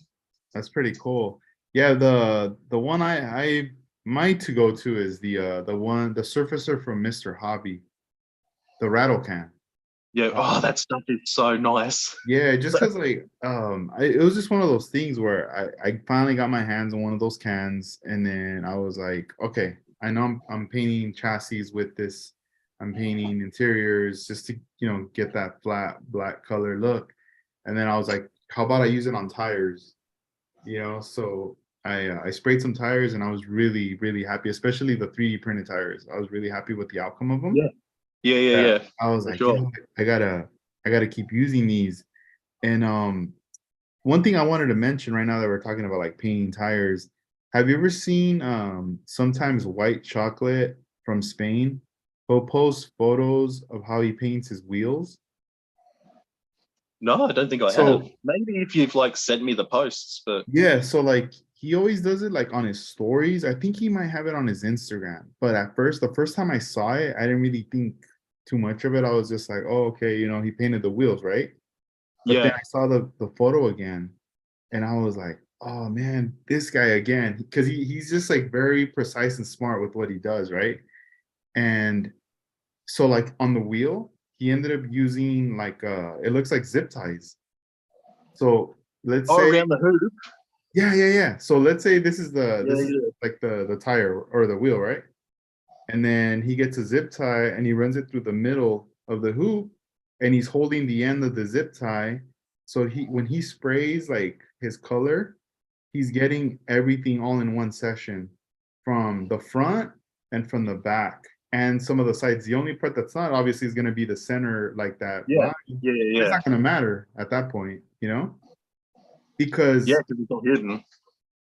that's pretty cool. Yeah, the one I might to go to is the surfacer from Mr. Hobby, the rattle can. Yeah. Oh, Um, that stuff is so nice. yeah, just because like it was just one of those things where I finally got my hands on one of those cans, and then I was like, okay, I know I'm painting chassis with this. I'm painting interiors just to, you know, get that flat black color look. And then I was like, how about I use it on tires? You know, so I sprayed some tires and I was really happy, especially the 3D printed tires. I was really happy with the outcome of them. Yeah. Yeah. Yeah. Yeah, Yeah. I was For like, you sure. know what? I gotta keep using these. And one thing I wanted to mention right now that we're talking about like painting tires, have you ever seen sometimes White Chocolate from Spain? He'll post photos of how he paints his wheels. No, I don't think I have. So Maybe if you've like sent me the posts, but yeah, so like he always does it like on his stories. I think he might have it on his Instagram. But at first, the first time I saw it, I didn't really think too much of it. I was just like, oh, okay, you know, he painted the wheels, right? But then yeah. I saw the photo again, and I was like, oh man, this guy again, because he's just like very precise and smart with what he does, right? And so like on the wheel, he ended up using like it looks like zip ties. So let's Oh, say around the hoop. yeah. So let's say Yeah. this is Yeah. like the tire or the wheel, right? And then he gets a zip tie and he runs it through the middle of the hoop, and he's holding the end of the zip tie. So he when he sprays like his color, he's getting everything all in one session from the front and from the back and some of the sides. The only part that's not obviously is going to be the center, like that Yeah, line. yeah, It's yeah, not going to matter at that point, you know, yeah. because Because it's all hidden.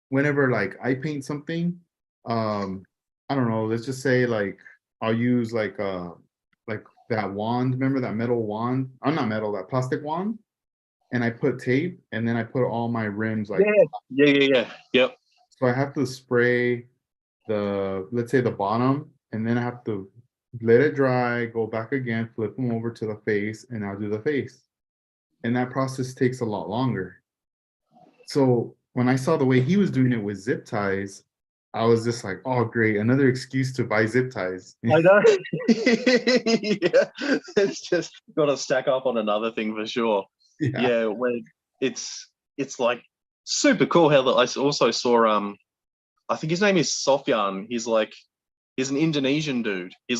whenever like I paint something, um, I don't know, let's just say like I'll use like that wand, remember that metal wand? I'm not metal, that plastic wand, and I put tape and then I put all my rims like Yeah, yeah, yeah, yeah. Yep. so I have to spray the let's say the bottom and then I have to let it dry, go back again, flip them over to the face, and I'll do the face. And that process takes a lot longer. So when I saw the way he was doing it with zip ties, I was just like, oh great, another excuse to buy zip ties. I know. Yeah, it's just got to stack up on another thing for sure. Yeah. Yeah, when it's like super cool how I also saw I think his name is Sofyan. He's an Indonesian dude. He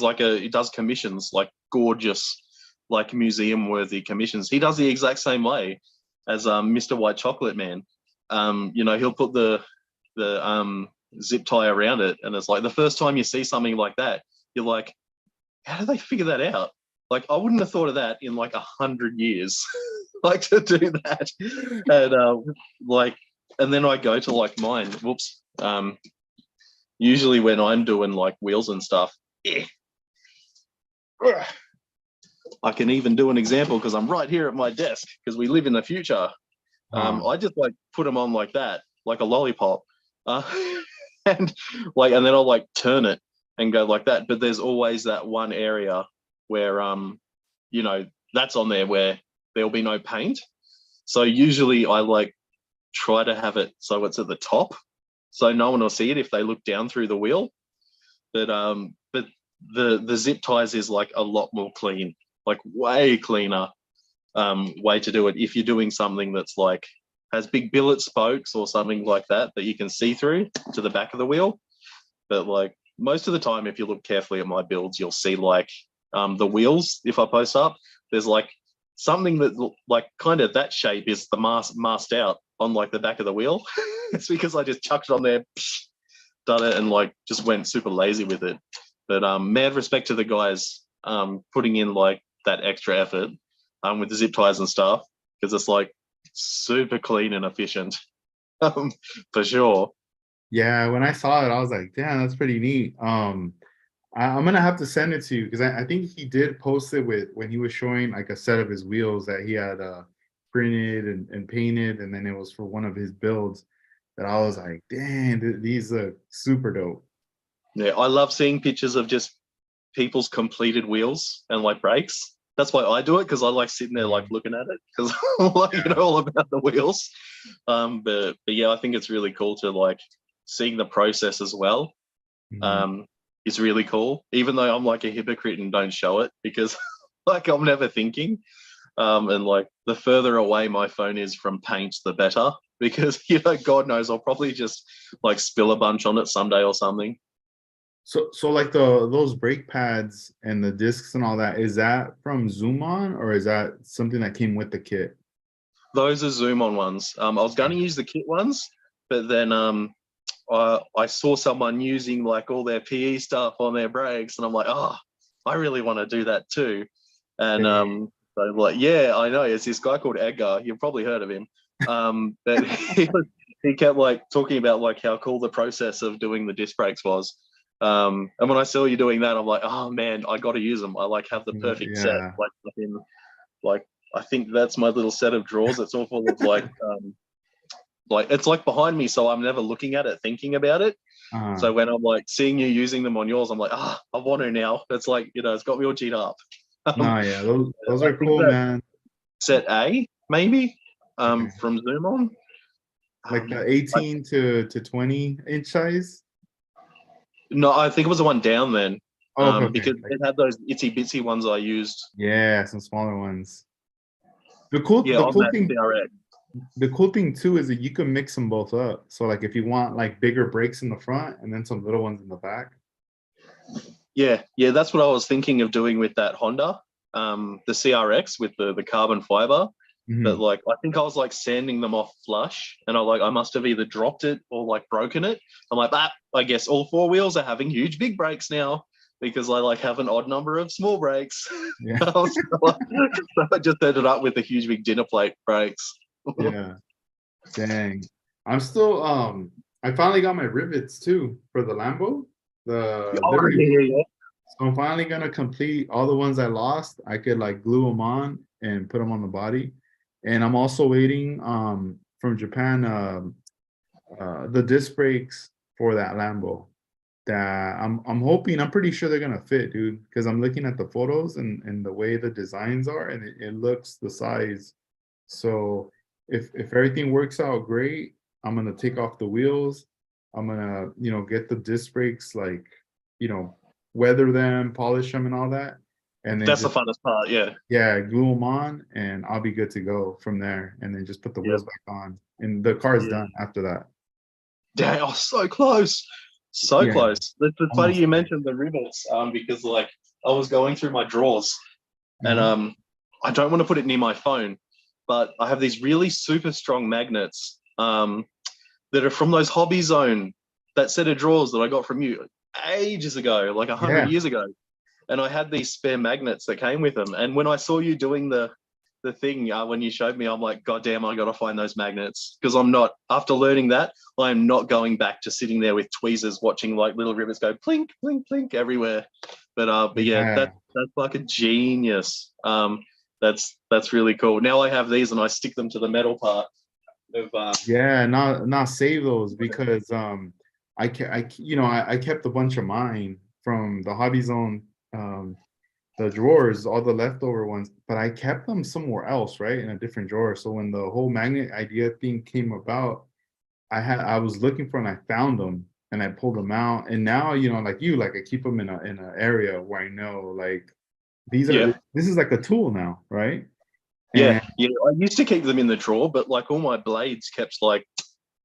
does commissions, like gorgeous, like museum worthy commissions. He does the exact same way as Mr. White Chocolate Man. He'll put the zip tie around it, and it's like the first time you see something like that, you're like, how did they figure that out? Like, I wouldn't have thought of that in like 100 years, like to do that. And like, and then I go to like mine. Whoops. Usually when I'm doing like wheels and stuff, I can even do an example because I'm right here at my desk because we live in the future. I just like put them on like that, like a lollipop, uh, and and then I'll like turn it and go like that. But there's always that one area where that's on there where there'll be no paint. So usually I like try to have it so it's at the top, so no one will see it if they look down through the wheel. But the zip ties is like a lot more clean, like way cleaner way to do it if you're doing something that's like has big billet spokes or something like that that you can see through to the back of the wheel. But like most of the time, if you look carefully at my builds, you'll see like the wheels. If I post up, there's like something that like kind of that shape is the masked out on like the back of the wheel. It's because I just chucked it on there, done it, and like just went super lazy with it. But mad respect to the guys putting in like that extra effort with the zip ties and stuff, because it's like super clean and efficient for sure. Yeah, when I saw it, I was like, damn, that's pretty neat. I'm gonna have to send it to you because I think he did post it with when he was showing like a set of his wheels that he had printed and painted, and then it was for one of his builds that I was like, dang, these look super dope. Yeah, I love seeing pictures of just people's completed wheels and like brakes. That's why I do it, because I like sitting there like Mhm. looking at it because I like Yeah. all about the wheels. But yeah, I think it's really cool to like seeing the process as well. Mhm. Um, is really cool. Even though I'm like a hypocrite and don't show it because like I'm never thinking. And like the further away my phone is from paint, the better, because God knows I'll probably just like spill a bunch on it someday or something. So like those brake pads and the discs and all that, is that from Zoom On or is that something that came with the kit? Those are Zoom on ones. I was going to use the kit ones, but then I saw someone using like all their PE stuff on their brakes, and I'm like, oh, I really want to do that too. And Yeah. so like, yeah, I know it's this guy called Edgar. You've probably heard of him. But he kept like talking about like how cool the process of doing the disc brakes was. And when I saw you doing that, I'm like, oh man, I got to use them. I like have the perfect set. Yeah. Like I think that's my little set of drawers. It's all full of like it's like behind me, so I'm never looking at it, thinking about it. Uh, So when I'm like seeing you using them on yours, I'm like, I want to now. It's like it's got me all G'd up. no, yeah, those I are think cool, that man. set A maybe Okay. from Zoom on. Like the I, 18 to 20 inch size. no, I think it was the one down then, Oh, okay, okay. because Like, it had those itsy bitsy ones I used. yeah, some smaller ones. Yeah, The on cool that thing CRX. the cool thing too is that you can mix them both up. So like if you want like bigger brakes in the front and then some little ones in the back. Yeah, that's what I was thinking of doing with that Honda, the CRX with the carbon fiber. but Mhm. like I think I was like sanding them off flush, and I must have either dropped it or like broken it. I'm like, ah, I guess all four wheels are having huge big brakes now because I like have an odd number of small brakes. Yeah. So I just ended up with a huge big dinner plate brakes. Yeah. Dang. I'm still I finally got my rivets too for the Lambo, the Oh Liberty yeah, one. yeah, So I'm finally gonna complete all the ones I lost. I could like glue them on and put them on the body. And I'm also waiting from Japan the disc brakes for that Lambo that I'm hoping, I'm pretty sure they're gonna fit, dude, because I'm looking at the photos and the way the designs are, and it looks the size. So if everything works out great, I'm gonna take off the wheels. I'm gonna, get the disc brakes, like, you know, weather them, polish them and all that. And then that's the just, funnest part. Yeah, yeah, glue them on and I'll be good to go from there. And then just put the yeah, wheels back on. And the car's yeah. done after that. Dang, oh, so close, so Yeah, close. It's funny almost you there. mentioned the rivets, because like I was going through my drawers, and Mhm. I don't want to put it near my phone, but I have these really super strong magnets, that are from those Hobby Zone, that set of drawers that I got from you ages ago, like 100 years Yeah. ago. And I had these spare magnets that came with them. And when I saw you doing the thing, when you showed me, I'm like, God damn, I got to find those magnets, because I'm not. After learning that, I'm not going back to sitting there with tweezers watching like little rivets go plink, plink, plink everywhere. But yeah, Yeah. that's like a genius. That's really cool. Now I have these and I stick them to the metal part of. Yeah, not save those because I kept a bunch of mine from the Hobby Zone, the drawers, all the leftover ones, but I kept them somewhere else, right, in a different drawer. So when the whole magnet idea thing came about, I was looking for, and I found them and I pulled them out. And now, like you, like I keep them in a area where I know, like, Yeah, this is like a tool now, right? yeah, And yeah. I used to keep them in the drawer, but like all my blades kept like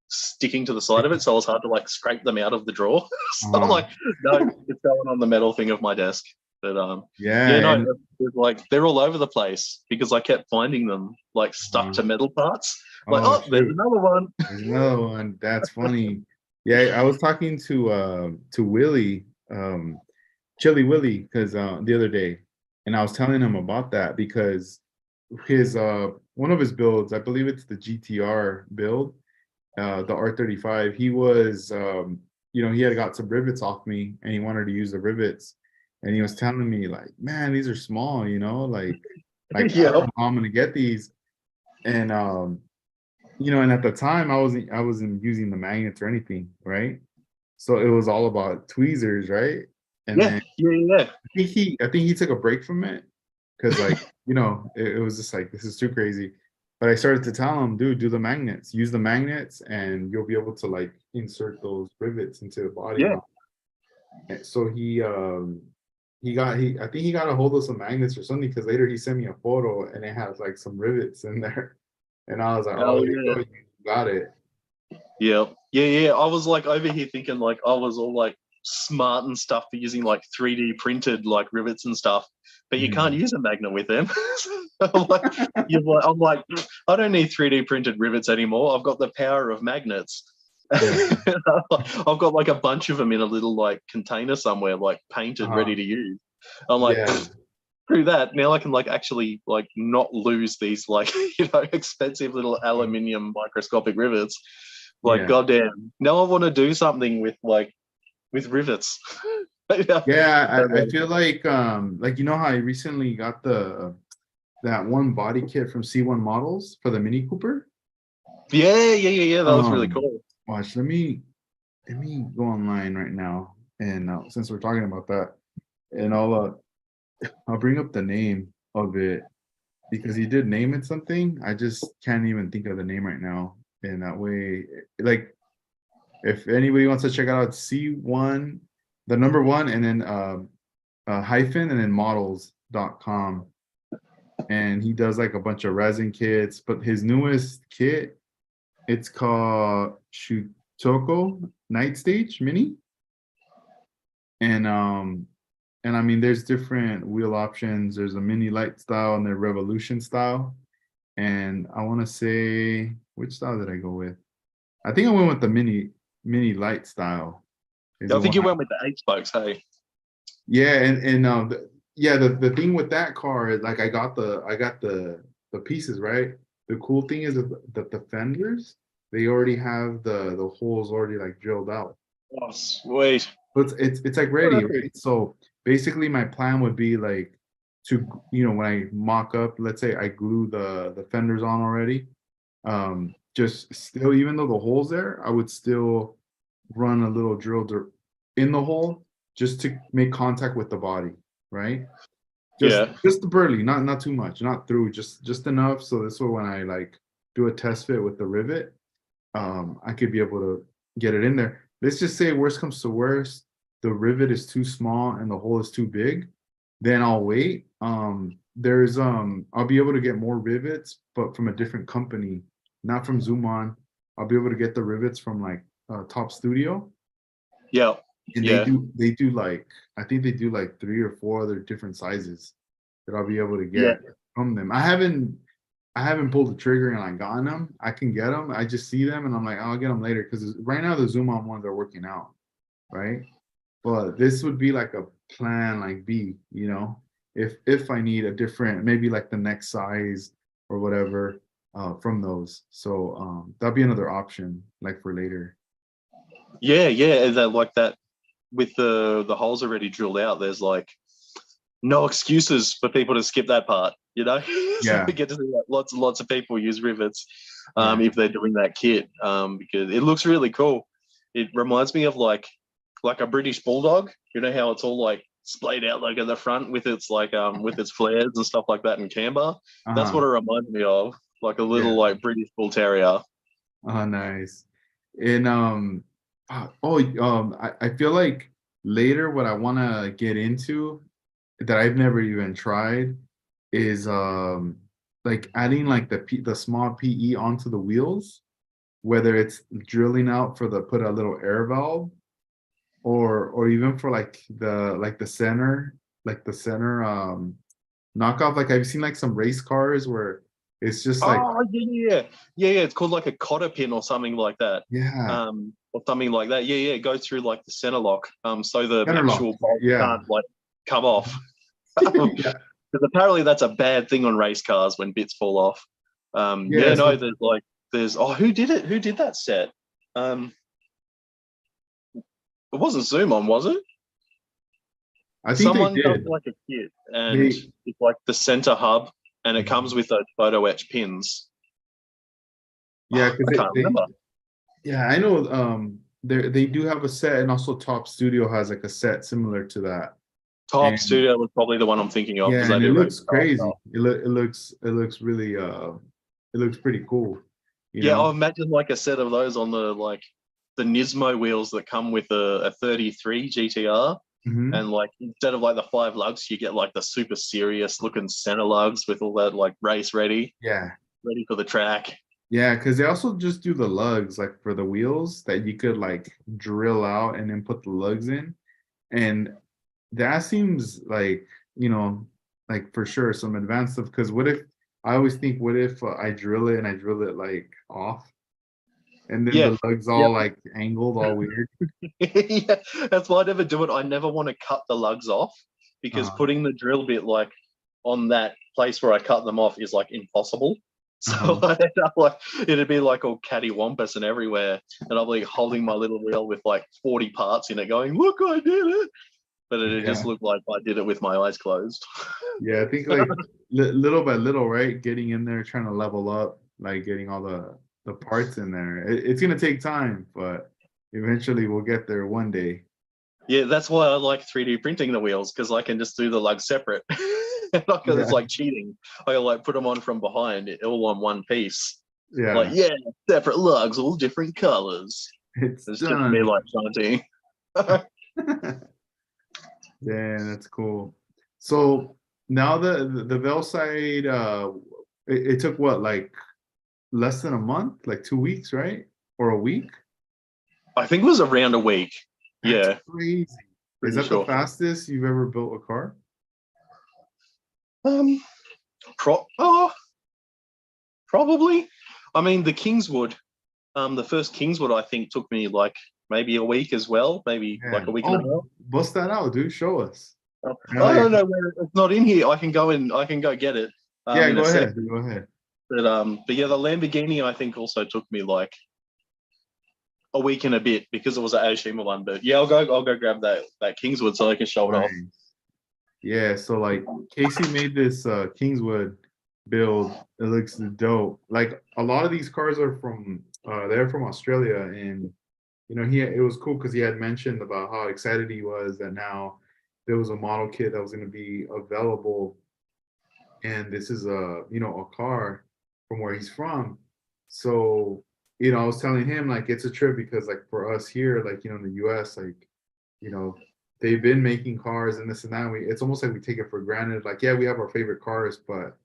sticking to the side of it, so it was hard to like scrape them out of the drawer. So I'm uh, like, no, it's going on the metal thing of my desk. But yeah, yeah, no, and it's like they're all over the place because I kept finding them like stuck uh, to metal parts. Like, oh oh, there's shoot. another one. There's another one. That's funny. Yeah, I was talking to Willie, Chili Willie, because the other day, and I was telling him about that because his one of his builds, I believe it's the GTR build, the R35. He was, he had got some rivets off me, and he wanted to use the rivets, and he was telling me like, man, these are small, like I don't Yeah. know how I'm gonna get these, and and at the time I wasn't using the magnets or anything, right? So it was all about tweezers, right? And Yeah, then yeah, yeah. I think he took a break from it because, like, it was just like, this is too crazy. But I started to tell him, dude, do the magnets, use the magnets, and you'll be able to like insert those rivets into the body and Yeah. all. And so he I think he got a hold of some magnets or something, because later he sent me a photo and it has like some rivets in there. And I was like, oh, Oh there you yeah. go, you got it. Yeah, yeah, yeah. I was like over here thinking like I was all like smart and stuff for using like 3D printed like rivets and stuff, but you can't Mhm. use a magnet with them. I'm like, I don't need 3D printed rivets anymore. I've got the power of magnets. Yeah. I've got like a bunch of them in a little like container somewhere, like painted, ready Uh, to use. I'm like, yeah. through that now I can like actually like not lose these like expensive little aluminium microscopic rivets. Like, Yeah. goddamn, now I want to do something with like with rivets. Yeah. Yeah, I feel like, how I recently got the that one body kit from C1 Models for the Mini Cooper. Yeah, yeah, yeah, yeah. That was really Um, cool. Watch, let me go online right now, and since we're talking about that, and I'll bring up the name of it because he did name it something. I just can't even think of the name right now. And that way, like, if anybody wants to check it out, C1, the number one, and then hyphen, and then models.com. And he does like a bunch of resin kits, but his newest kit, it's called Shutoko Night Stage Mini. And I mean, there's different wheel options. There's a mini light style and the revolution style. and I want to say, which style did I go with? I think I went with the mini light style. Is Yeah, I the think one you went with the 8 spokes. Hey. yeah, yeah, the thing with that car is like I got the pieces, right? The cool thing is that the fenders, they already have the holes already like drilled out. Oh, sweet. So it's like ready, right? So basically my plan would be like to when I mock up, let's say I glue the fenders on already. Just still, even though the hole's there, I would still run a little in the hole just to make contact with the body, right? Just Yeah. just barely, not too much, not through, just enough. So this way, when I like do a test fit with the rivet, I could be able to get it in there. Let's just say worst comes to worst, the rivet is too small and the hole is too big, then I'll wait. I'll be able to get more rivets, but from a different company, not from Zoom On. I'll be able to get the rivets from like Top Studio, Yeah. and Yeah. they do like I think they do like 3 or 4 other different sizes that I'll be able to Yeah. get from them. I haven't pulled the trigger and like gotten them. I can get them. I just see them and I'm like, I'll get them later because right now the Zoom On ones are working out, right? But this would be like a plan, like B, if I need a different, maybe like the next size or whatever, from those. So that'd be another option, like for later. Yeah. Yeah. And that like that with the holes already drilled out. There's like no excuses for people to skip that part. You know, so Yeah, we get to see like, lots and lots of people use rivets yeah, if they're doing that kit because it looks really cool. It reminds me of like a British bulldog. You know how it's all like splayed out like at the front with its flares and stuff like that in camber. That's uh-huh. what it reminds me of, like a little Yeah. like British bull terrier. Oh, nice. And I feel like later what I want to get into that I've never even tried is like adding like the small PE onto the wheels, whether it's drilling out for the put a little air valve or even for like the center knockoff. Like I've seen like some race cars where it's just like Oh yeah. It's called like a cotter pin or something like that. yeah, Or something like that. Yeah. It goes through like the center lock. So the center lock. actual bolt Yeah. can't like come off. Yeah. Because apparently that's a bad thing on race cars when bits fall off. Yeah. So There's who did it? Who did that set? Um, it wasn't Zoom on, was it? I think they Someone does did. like a kit and They it's like the center hub and it comes with those photo etch pins. yeah, I because can't remember. yeah, I know they do have a set, and also Top Studio has like a set similar to that. Top And Studio was probably the one I'm thinking of because yeah, they and it do race looks car crazy. stuff. It looks really it looks pretty cool, you Yeah, I know? imagine like a set of those on the Nismo wheels that come with a 33 GTR. Hmm. And like instead of like the 5 lugs, you get like the super serious looking center lugs with all that like race Yeah. ready for the track. Yeah, because they also just do the lugs like for the wheels that you could like drill out and then put the lugs in. And that seems like, you know, like for sure some advanced stuff. Because what if I always think, what if I drill it and I drill it like off, and then Yeah, the lugs yep. all like angled, all weird. Yeah, that's why I never do it. I never want to cut the lugs off because Uh-huh. putting the drill bit like on that place where I cut them off is like impossible. So Uh-huh. I end up like it'd be like all cattywampus and everywhere, and I'll be holding my little wheel with like 40 parts in it, going, "Look, I did it!" But it just Yeah. looked like I did it with my eyes closed. Yeah, I think like little by little, right? Getting in there, trying to level up, like getting all the parts in there. It's gonna take time, but eventually we'll get there one day. Yeah, that's why I like 3D printing the wheels because I can just do the lugs separate. Because it's Yeah, like cheating. I can like put them on from behind, all on one piece. Like, yeah, yeah, separate lugs, all different colors. it's It's just me done. like chanting. Yeah, that's cool. So now the Vel side, it took what, like less than a month, like 2 weeks, right? Or a week? I think it was around a week. That's Yeah, crazy. Is pretty that the sure. fastest you've ever built a car? Um, oh, Probably. I mean, the Kingswood, the first Kingswood, I think took me like maybe a week as well, maybe like Man. a week and a Oh, half. bust that out, dude. Show us. I Like, don't know where it's not in here. I can go in. I can go get it yeah, in a go sec. ahead. Go ahead. But yeah, the Lamborghini I think also took me like a week and a bit because it was an Aoshima one. But yeah, I'll go grab that Kingswood so I can show it off. Nice. Yeah, so like Casey made this Kingswood build. It looks dope. Like a lot of these cars are from they're from Australia, and you know it was cool because he had mentioned about how excited he was that now there was a model kit that was going to be available, and this is a a car from where he's from. So I was telling him like it's a trip because like for us here, like in the US, like you know they've been making cars and this and that. And it's almost like we take it for granted. Like yeah, we have our favorite cars, but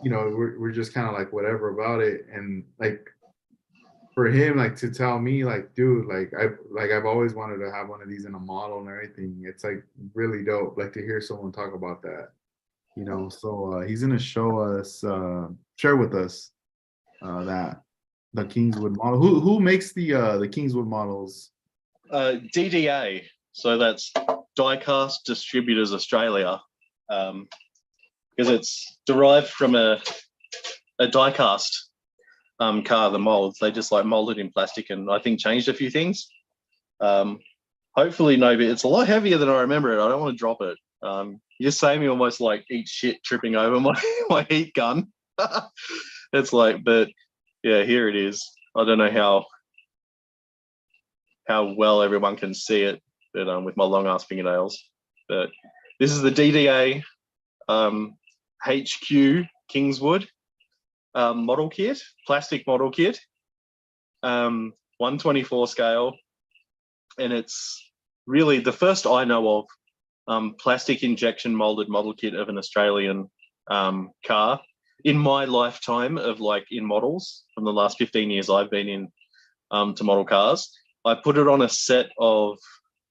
we're just kind of like whatever about it. And like for him, like to tell me like, dude, I've always wanted to have one of these in a model and everything. It's like really dope. Like to hear someone talk about that. So he's gonna share with us that the Kingswood model. Who makes the Kingswood models? DDA, so that's Diecast Distributors Australia, because it's derived from a diecast car. The molds they just like molded in plastic and I think changed a few things. Hopefully no, but it's a lot heavier than I remember it. I don't want to drop it. You just say me almost like eat shit tripping over my my heat gun. It's like, but yeah, here it is. I don't know how well everyone can see it, but with my long ass fingernails. But this is the DDA HQ Kingswood model kit, plastic model kit, 124 scale, and it's really the first I know of plastic injection molded model kit of an Australian car in my lifetime of like in models from the last 15 years I've been in to model cars. I put it on a set of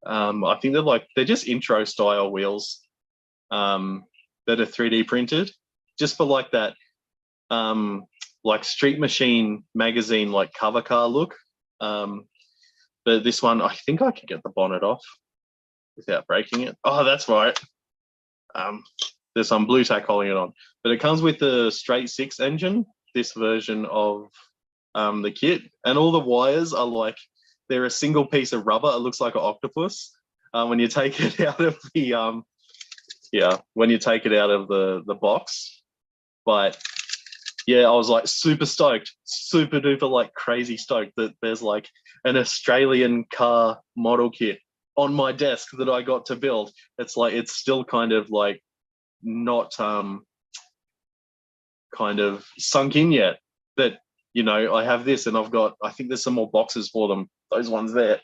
I think they're just intro style wheels that are 3D printed just for like that like Street Machine magazine like cover car look. But this one I think I could get the bonnet off without breaking it. Oh, that's right. There's some blue tack holding it on, but it comes with the straight six engine, this version of the kit, and all the wires are like they're a single piece of rubber. It looks like an octopus when you take it out of the when you take it out of the box. But yeah, I was like super stoked, super duper like crazy stoked that there's like an Australian car model kit on my desk that I got to build. It's like it's still kind of like not kind of sunk in yet that I have this and I think there's some more boxes for them, those ones there.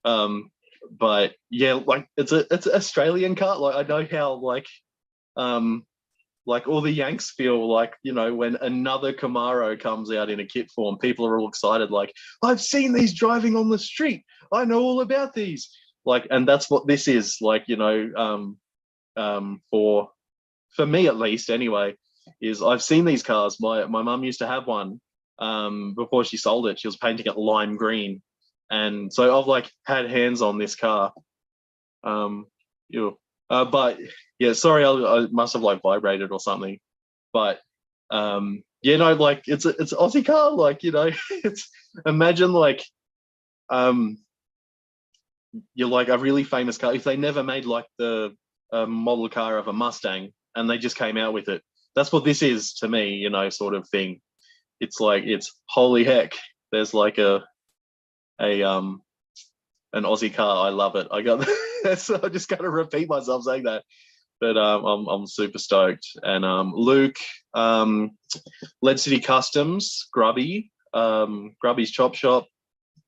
But yeah, like it's an Australian car. Like I know how like all the Yanks feel like when another Camaro comes out in a kit form, people are all excited like I've seen these driving on the street, I know all about these, like, and that's what this is like, for me at least anyway, is I've seen these cars. My mum used to have one before she sold it. She was painting it lime green, and so I've like had hands on this car. But yeah, sorry, I must have like vibrated or something. But yeah, no, like it's an Aussie car, like it's imagine like you're like a really famous car. If they never made like the model car of a Mustang and they just came out with it, that's what this is to me, sort of thing. It's like it's holy heck. There's like an Aussie car. I love it. I got I just got to repeat myself saying that. But I'm super stoked. And Luke, Lead City Customs, Grubby's Chop Shop,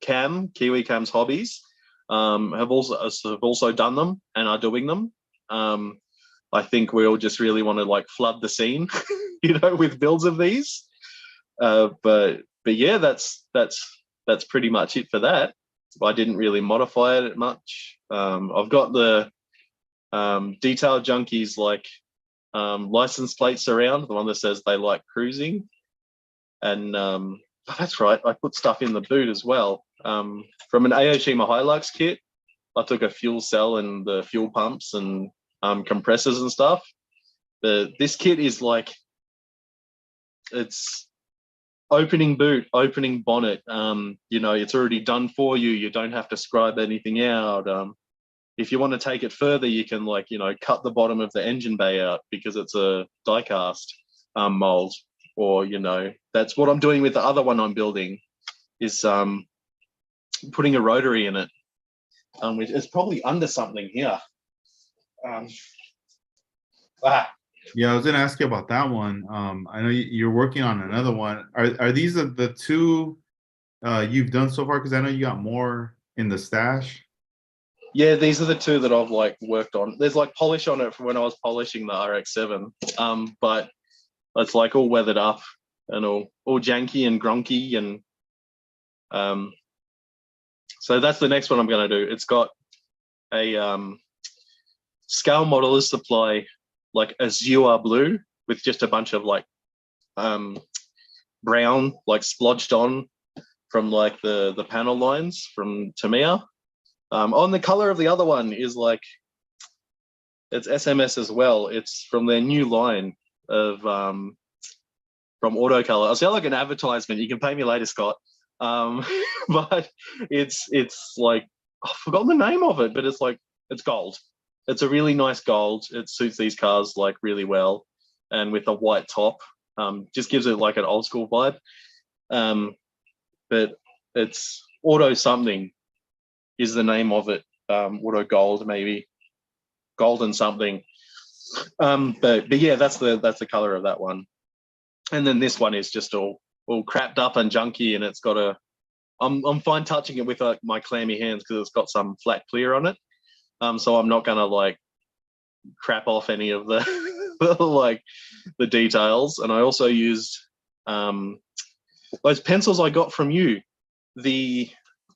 Cam, Kiwi Cam's Hobbies, have also done them and are doing them. I think we all just really want to like flood the scene, with builds of these. But yeah, that's pretty much it for that. I didn't really modify it much. I've got the Detail Junkies like license plates around, the one that says they like cruising. And that's right, I put stuff in the boot as well. From an Aoshima Hilux kit, I took a fuel cell and the fuel pumps and compressors and stuff. This kit is like, it's opening boot, opening bonnet. It's already done for you. You don't have to scribe anything out. If you want to take it further, you can cut the bottom of the engine bay out because it's a die cast mold. Or, that's what I'm doing with the other one I'm building, is putting a rotary in it, which is probably under something here. Yeah, I was gonna ask you about that one. I know you're working on another one. Are these the two you've done so far? Because I know you got more in the stash. Yeah, these are the two that I've worked on. There's polish on it from when I was polishing the RX-7, but it's all weathered up and all janky and gronky, and so that's the next one I'm going to do. It's got a scale modeler supply azure blue with just a bunch of brown splodged on from the panel lines from Tamiya. On the color of the other one is it's SMS as well. It's from their new line of from Autocolor. I'll sound like an advertisement. You can pay me later, Scott. But it's I've forgotten the name of it, but it's gold. It's a really nice gold. It suits these cars really well, and with a white top, just gives it an old school vibe. But it's Auto something is the name of it. Auto Gold, maybe golden something. But yeah, that's the color of that one. And then this one is just all crapped up and junky, and it's got I'm fine touching it with my clammy hands because it's got some flat clear on it. So I'm not gonna crap off any of the the details. And I also used those pencils I got from you, the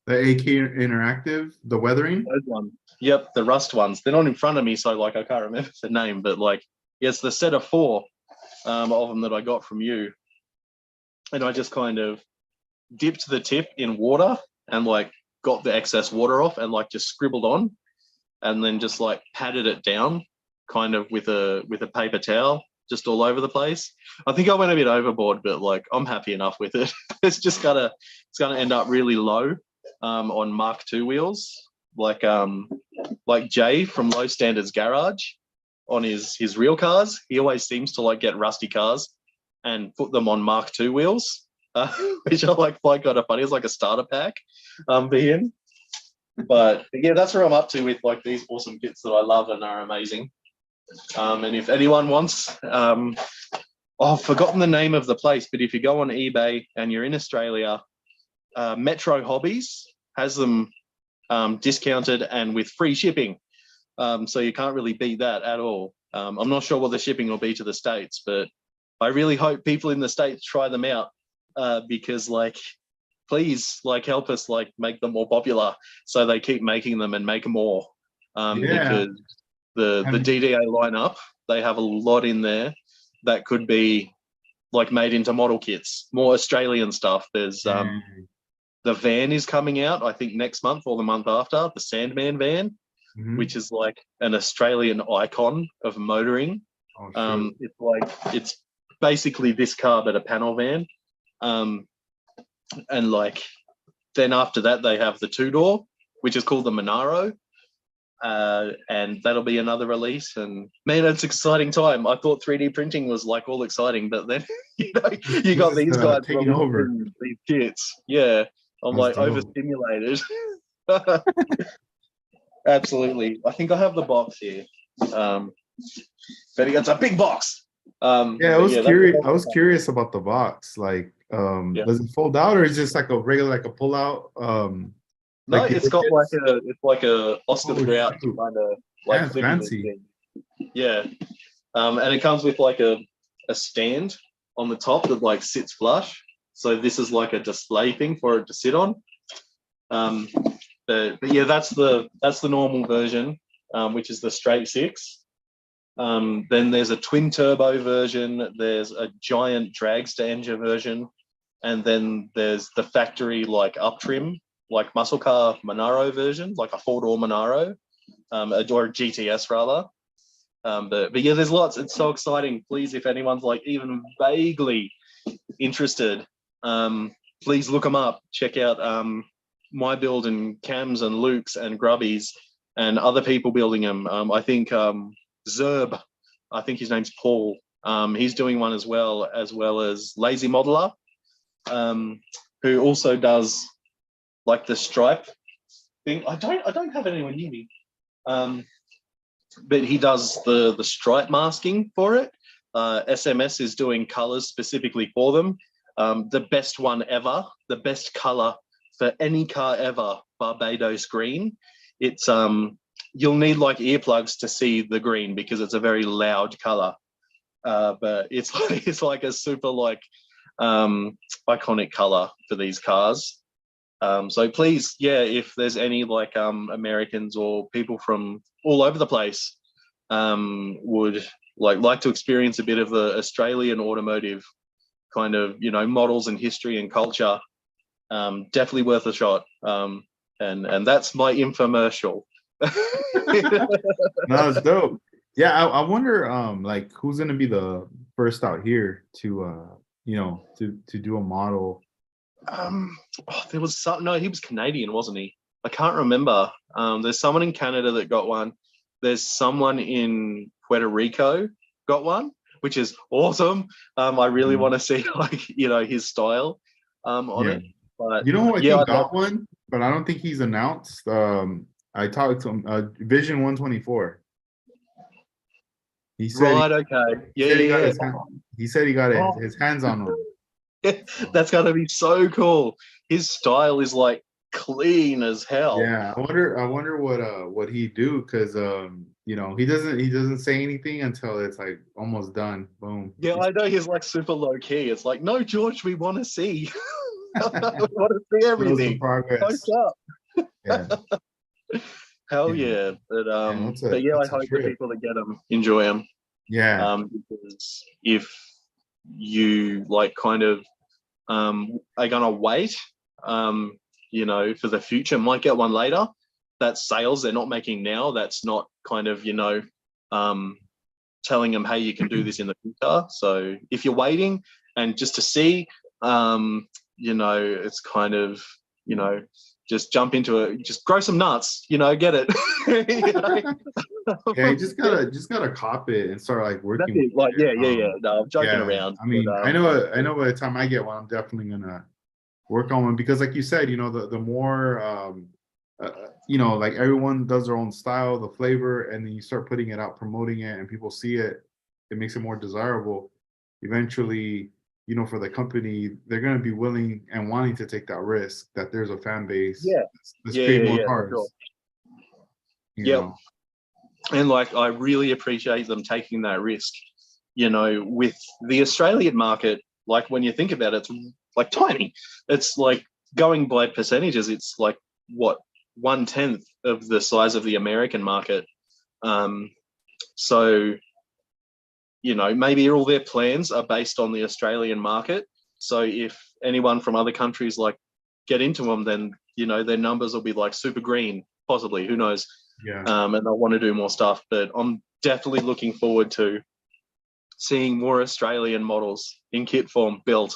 AK Interactive, the weathering. Those ones. Yep, the rust ones. They're not in front of me, so I can't remember the name, but it's the set of 4 of them that I got from you. And I just kind of dipped the tip in water and got the excess water off and just scribbled on, and then just patted it down kind of with a paper towel just all over the place. I think I went a bit overboard, but I'm happy enough with it. It's gonna end up really low on Mark II wheels, like Jay from Low Standards Garage on his real cars. He always seems to get rusty cars and put them on Mark II wheels, which I find kind of funny. It's like a starter pack for him. But yeah, that's where I'm up to with these awesome kits that I love and are amazing. And if anyone wants, I've forgotten the name of the place, but if you go on eBay and you're in Australia, Metro Hobbies has them discounted and with free shipping. So you can't really beat that at all. I'm not sure what the shipping will be to the States, but I really hope people in the States try them out, because please help us make them more popular so they keep making them and make more. Because the DDA lineup, they have a lot in there that could be made into model kits, more Australian stuff. There's the van is coming out, I think next month or the month after, the Sandman van, which is an Australian icon of motoring. It's basically this car but a panel van. And then after that they have the 2-door, which is called the Monaro, and that'll be another release. And man, it's an exciting time. I thought 3D printing was all exciting, but then you got these guys taking over these kits. Yeah, I'm That's dope. Overstimulated. Absolutely. I think I have the box here. But it's a big box. Yeah, I was curious about the box. Does it fold out, or is it just a regular a pull out? No, it's got a Oscar the Grouch kind of fancy. thing. Yeah. And it comes with a stand on the top that sits flush. So this is a display thing for it to sit on. But yeah, that's the normal version, which is the straight 6. Then there's a twin turbo version. There's a giant dragster engine version, and then there's the factory like up trim, like muscle car Monaro version, like a 4-door Monaro, or a GTS rather. But yeah, there's lots. It's so exciting. Please, if anyone's like even vaguely interested, please look them up. Check out my build and Cam's and Luke's and Grubby's and other people building them. I think Zerb, I think his name's Paul. He's doing one as well as Lazy Modeler, who also does like the stripe thing. I don't have anyone near me. But he does the stripe masking for it. SMS is doing colors specifically for them. The best one ever, the best color for any car ever, Barbados green. It's you'll need like earplugs to see the green because it's a very loud color. But it's like a super like iconic color for these cars. So please, yeah, if there's any like Americans or people from all over the place would like to experience a bit of the Australian automotive kind of, you know, models and history and culture, definitely worth a shot. And that's my infomercial. No, it's dope. Yeah, I wonder like who's gonna be the first out here to you know, to do a model. There was some, no, he was Canadian, wasn't he? I can't remember. There's someone in Canada that got one. There's someone in Puerto Rico got one, which is awesome. I really want to see like, you know, his style on it. But you know who I yeah, think got one, but I don't think he's announced. I talked to him, Vision 124. He said right, okay. Yeah. He said he got his hands on one. That's gotta be so cool. His style is like clean as hell. Yeah, I wonder what he do, because you know, he doesn't say anything until it's like almost done. Boom. Yeah, I know he's like super low key. It's like, no, George, we want to see. We want to see everything. Progress. Yeah. Hell yeah. But yeah, I hope the people that get them enjoy them. Yeah. Because if you like kind of are gonna wait, you know, for the future, might get one later. That's sales they're not making now. That's not kind of, you know, telling them, hey, you can do this in the future. So if you're waiting and just to see, you know, it's kind of, you know, just jump into it, just grow some nuts, you know, get it. You know? Yeah, you just gotta cop it and start like working. With like, yeah. No, I'm joking around. I mean, but, I know by the time I get one, I'm definitely gonna work on one, because like you said, you know, the more you know, like everyone does their own style, the flavor, and then you start putting it out, promoting it, and people see it, it makes it more desirable. Eventually, you know, for the company, they're going to be willing and wanting to take that risk that there's a fan base. Let's create more cars. Sure. Yeah. And like, I really appreciate them taking that risk. You know, with the Australian market, like when you think about it, it's like tiny. It's like going by percentages, it's like what, 1/10 of the size of the American market. So, you know, maybe all their plans are based on the Australian market. So if anyone from other countries like get into them, then, you know, their numbers will be like super green, possibly, who knows? Yeah. And they'll want to do more stuff. But I'm definitely looking forward to seeing more Australian models in kit form built,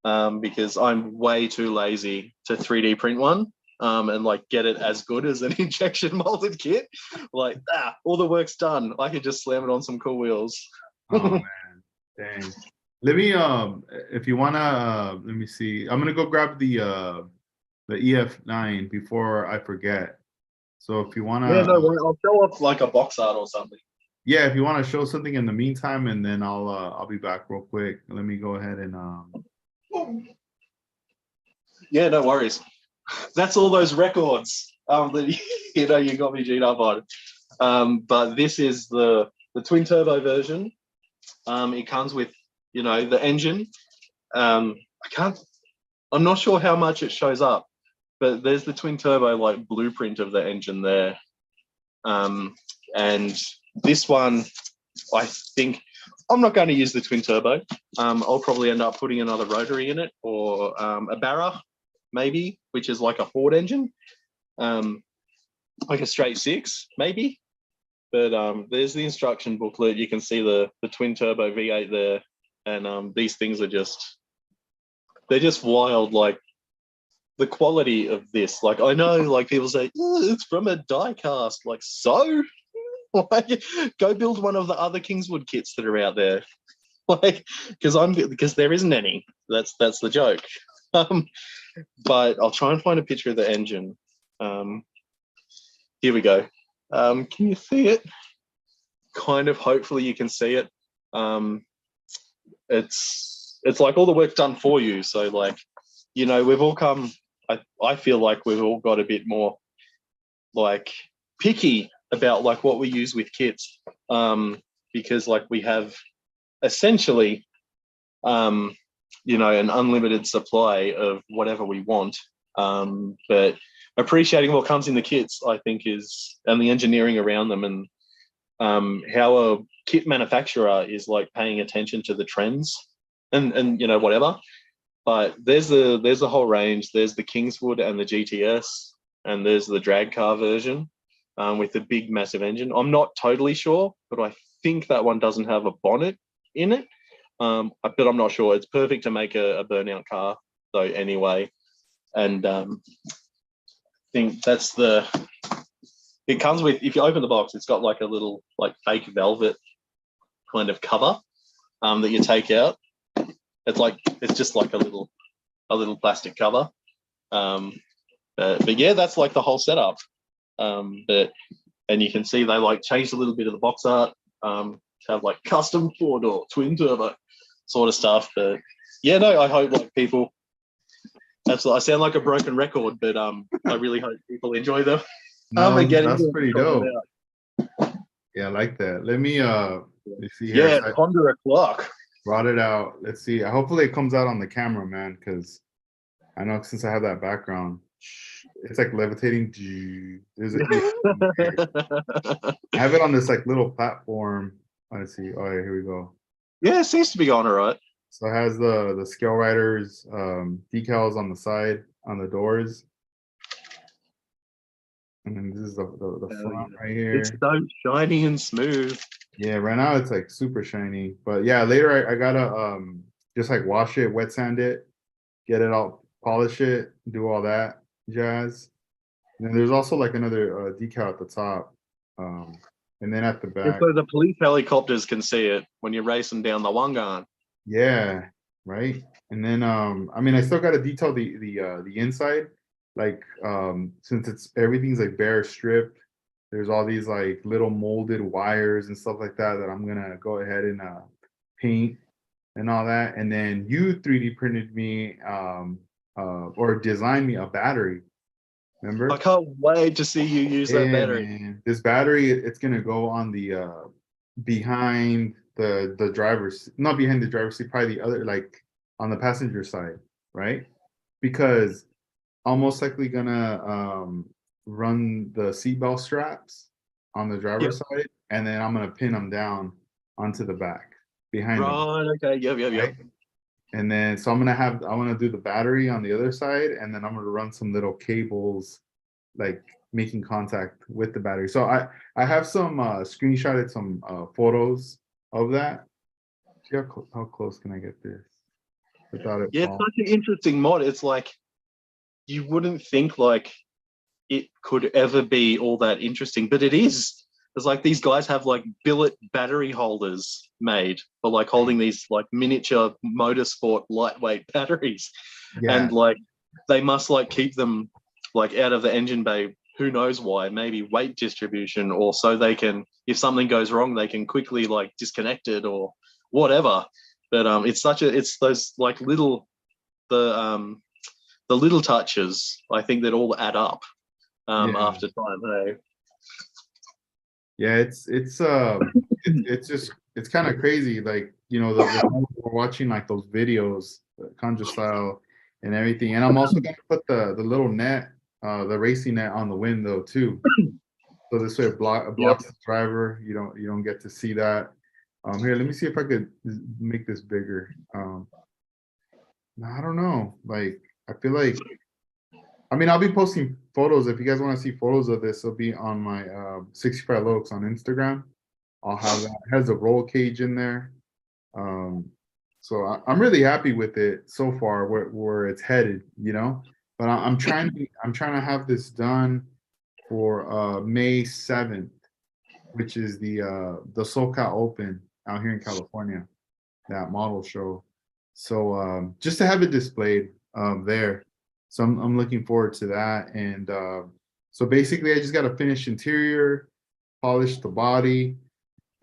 because I'm way too lazy to 3D print one. And like get it as good as an injection molded kit. Like, all the work's done. I could just slam it on some cool wheels. Oh man, dang. Let me if you wanna let me see. I'm gonna go grab the EF9 before I forget. So if you wanna, yeah, no, I'll show off like a box art or something. Yeah, if you want to show something in the meantime, and then I'll be back real quick. Let me go ahead and yeah, no worries. That's all those records that you know you got me G'd up on. But this is the twin turbo version. It comes with, you know, the engine. I'm not sure how much it shows up, but there's the twin turbo like blueprint of the engine there. And this one I think I'm not going to use the twin turbo. I'll probably end up putting another rotary in it, or a Barra maybe, which is like a Ford engine, like a straight six maybe. But there's the instruction booklet. You can see the twin turbo V8 there, and these things are they're just wild. Like the quality of this. Like I know, like people say, oh, it's from a die cast. Like so, like go build one of the other Kingswood kits that are out there. Like because there isn't any. That's the joke. But I'll try and find a picture of the engine. Here we go. Can you see it? Kind of. Hopefully you can see it. It's like all the work's done for you. So like, we've all come. I feel like we've all got a bit more like picky about like what we use with kits, because like we have essentially, an unlimited supply of whatever we want. But appreciating what comes in the kits, I think, and the engineering around them, and how a kit manufacturer is like paying attention to the trends and whatever. But there's the whole range. There's the Kingswood and the GTS, and there's the drag car version with the big massive engine. I'm not totally sure, but I think that one doesn't have a bonnet in it. But I'm not sure. It's perfect to make a burnout car though anyway. And I think it comes with, if you open the box, it's got like a little like fake velvet kind of cover that you take out. It's just like a little plastic cover. But yeah, that's like the whole setup. And you can see they like changed a little bit of the box art to have like custom 4-door twin turbo sort of stuff. But yeah, no, I hope like people. Absolutely, I sound like a broken record, but I really hope people enjoy them. No, that's pretty dope. Yeah, I like that. Let me see here. Yeah, ponder a clock. Brought it out. Let's see. Hopefully it comes out on the camera, man, because I know since I have that background, it's like levitating. There's I have it on this like little platform. Let's see. Oh, yeah, here we go. Yeah, it seems to be on all right. So it has the Scale Riders decals on the side on the doors. And then this is the front right here. It's so shiny and smooth. Yeah, right now it's like super shiny. But yeah, later I gotta just like wash it, wet sand it, get it all, polish it, do all that jazz. And then there's also like another decal at the top. And then at the back. So the police helicopters can see it when you're racing down the Wangan. Yeah, right. And then I mean I still gotta detail the inside. Like since everything's like bare stripped, there's all these like little molded wires and stuff like that I'm gonna go ahead and paint and all that. And then you 3D printed me or designed me a battery. Remember? I can't wait to see you use that battery. Man. This battery, it's gonna go on the behind the driver's, not behind the driver's seat, probably the other, like on the passenger side, right? Because I'm most likely gonna run the seatbelt straps on the driver's side, and then I'm gonna pin them down onto the back behind them. Right. Okay. Yep. And then so I want to do the battery on the other side, and then I'm gonna run some little cables, like making contact with the battery. So I have some screenshotted some photos of that. See how close can I get this without it? Yeah, it's such an interesting mod. It's like you wouldn't think like it could ever be all that interesting, but it is. It's like these guys have like billet battery holders made for like holding these like miniature motorsport lightweight batteries. Yeah. And like they must like keep them like out of the engine bay. Who knows why? Maybe weight distribution, or so they can, if something goes wrong, they can quickly like disconnect it or whatever. But it's those like little the little touches, I think, that all add up after time. Hey. Yeah, it's just it's kind of crazy. Like, we're watching like those videos, Conjure style and everything. And I'm also gonna put the little net, the racing net on the window too. So this way it blocks the driver. You don't get to see that. Here, let me see if I could make this bigger. No, I don't know. Like, I feel like, I mean, I'll be posting photos. If you guys want to see photos of this, it'll be on my 65 Lokes on Instagram. I'll have that. It has a roll cage in there. So I'm really happy with it so far, where it's headed, you know. But I'm trying to have this done for May 7th, which is the SoCal Open out here in California, that model show. So just to have it displayed there. So I'm looking forward to that. And so basically, I just got to finish interior, polish the body.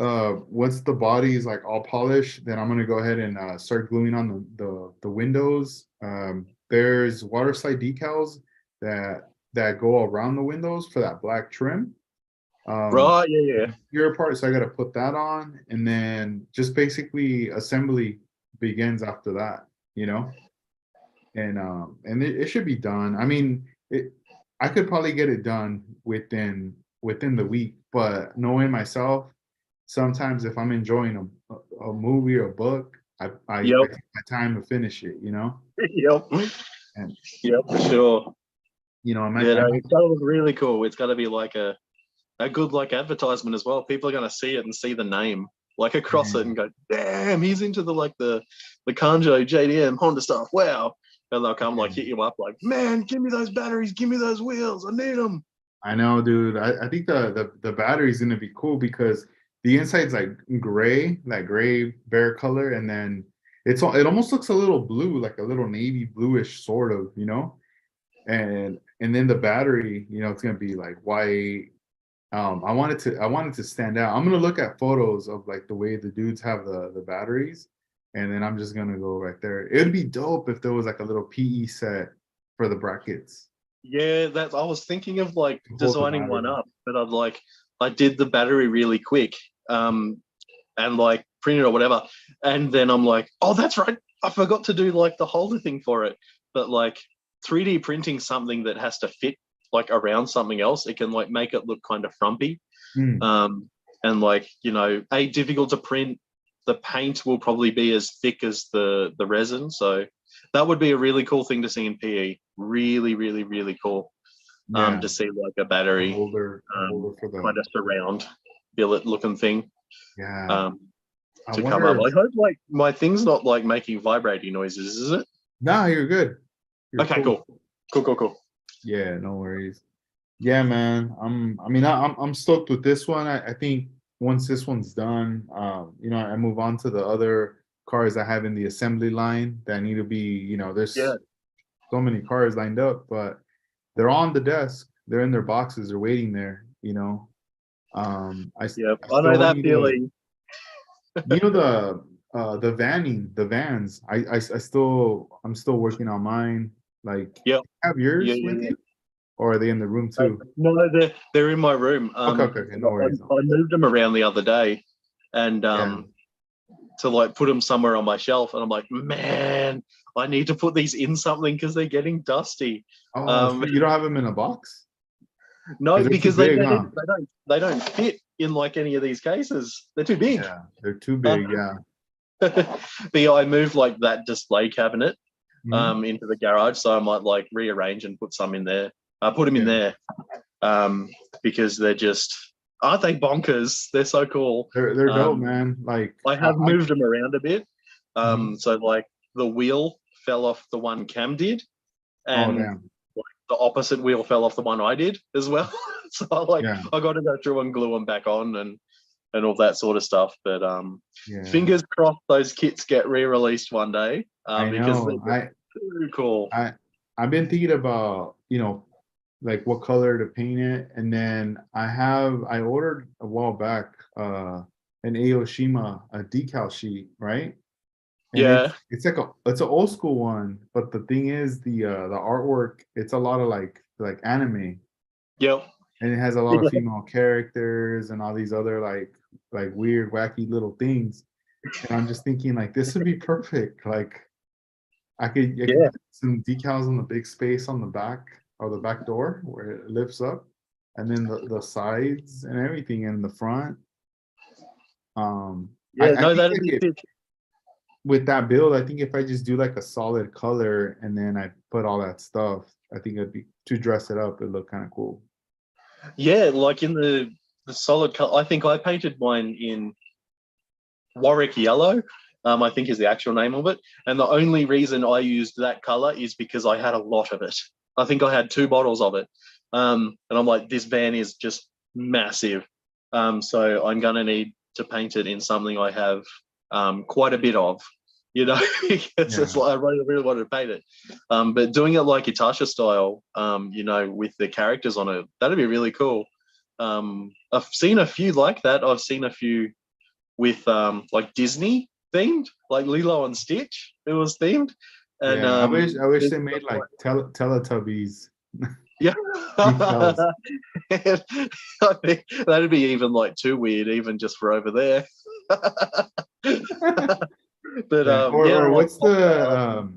Once the body is like all polished, then I'm gonna go ahead and start gluing on the windows. There's water slide decals that go around the windows for that black trim. Right, yeah. Your part, so I got to put that on, and then just basically assembly begins after that, you know. And it should be done. I mean, I could probably get it done within the week, but knowing myself, sometimes if I'm enjoying a movie or a book, I Yep. take my time to finish it, you know. Yep. And Yep, for sure. you know, Yeah, no, it's gotta look really cool. It's gotta be like a good like advertisement as well. People are gonna see it and see the name like across it and go, damn, he's into the Kanjo JDM Honda stuff. Wow. And they'll come like hit you up like, man, give me those batteries, give me those wheels, I need them. I know, dude. I think the battery is gonna be cool because the inside's like gray, like gray bear color, and then it almost looks a little blue, like a little navy bluish sort of, you know. And then the battery, you know, it's gonna be like white. I wanted to stand out. I'm gonna look at photos of like the way the dudes have the batteries, and then I'm just gonna go right there. It'd be dope if there was like a little PE set for the brackets. Yeah, I was thinking of like To hold the designing one battery. up, but I did the battery really quick, and like printed or whatever. And then I'm like, oh, that's right. I forgot to do like the holder thing for it. But like 3D printing something that has to fit like around something else, it can like make it look kind of frumpy. Hmm. And like, you know, difficult to print. The paint will probably be as thick as the resin. So that would be a really cool thing to see in PE. Really, really, really cool. Yeah, To see like a a battery holder for the kind of surround billet looking thing yeah. um, I to come up. wonder. I hope like my thing's not like making vibrating noises, is it? Nah, you're good. You're Okay, cool. cool. Yeah, no worries. Yeah, man. I mean, I'm stoked with this one. I think once this one's done, you know, I move on to the other cars I have in the assembly line that need to be, you know, Yeah, there's so many cars lined up, but they're on the desk. They're in their boxes. They're waiting there, you know. yeah. I I know still that need to, feeling. you know, the vans. I'm still working on mine. Like, Yep. have Yeah, yours yeah, with yeah. you, or are they in the room too? No, they're in my room. Okay, no worries. I moved them around the other day, and Yeah. to like put them somewhere on my shelf, and I'm like, man, I need to put these in something because they're getting dusty. Oh, so Um, you don't have them in a box? no, Because they're too because big, huh? they don't fit in like any of these cases. They're too big. Yeah, they're too Uh, big. Yeah. but yeah, I moved like that display cabinet Mhm. into the garage, so I might like rearrange and put some in there. Put them in Yeah. there because they're just aren't they bonkers? They're so cool. They're dope, man. Like I have moved them around a bit. Mhm. So like the wheel fell off the one Cam did, Oh and damn. like, the opposite wheel fell off the one I did as well. So Yeah. I got to go through and glue them back on and all that sort of stuff. But Yeah. fingers crossed those kits get re-released one day I because they're know. too cool. I've been thinking about, you know, like what color to paint it, and then I ordered a while back an Aoshima a decal sheet, right? And Yeah. it's like it's an old school one, but the thing is the artwork, it's a lot of like anime, Yep. and it has a lot of female characters and all these other like weird wacky little things. And I'm just thinking like this would be perfect. Like I could Yeah. put some decals on the big space on the back or the back door where it lifts up, and then the sides and everything in the front. Yeah, I no, think that'd like be it, sick. with that build, I think if I just do like a solid color and then I put all that stuff, I think it'd be to dress it up. It look kind of cool. Yeah, like in the solid color. I think I painted mine in Warwick yellow. I think is the actual name of it. And the only reason I used that color is because I had a lot of it. I think I had 2 bottles of it. And I'm like, this van is just massive. So I'm gonna need to paint it in something I have quite a bit of, you know, because it's Yeah. like I really wanted to paint it. But doing it like Itasha style, you know, with the characters on it, that'd be really cool. I've seen a few like that. I've seen a few with like Disney themed, like Lilo and Stitch. It was themed, and Yeah. I wish there's they made stuff like like Teletubbies yeah. decals. I think that'd be even like too weird, even just for over there. But Yeah. yeah, Or like what's the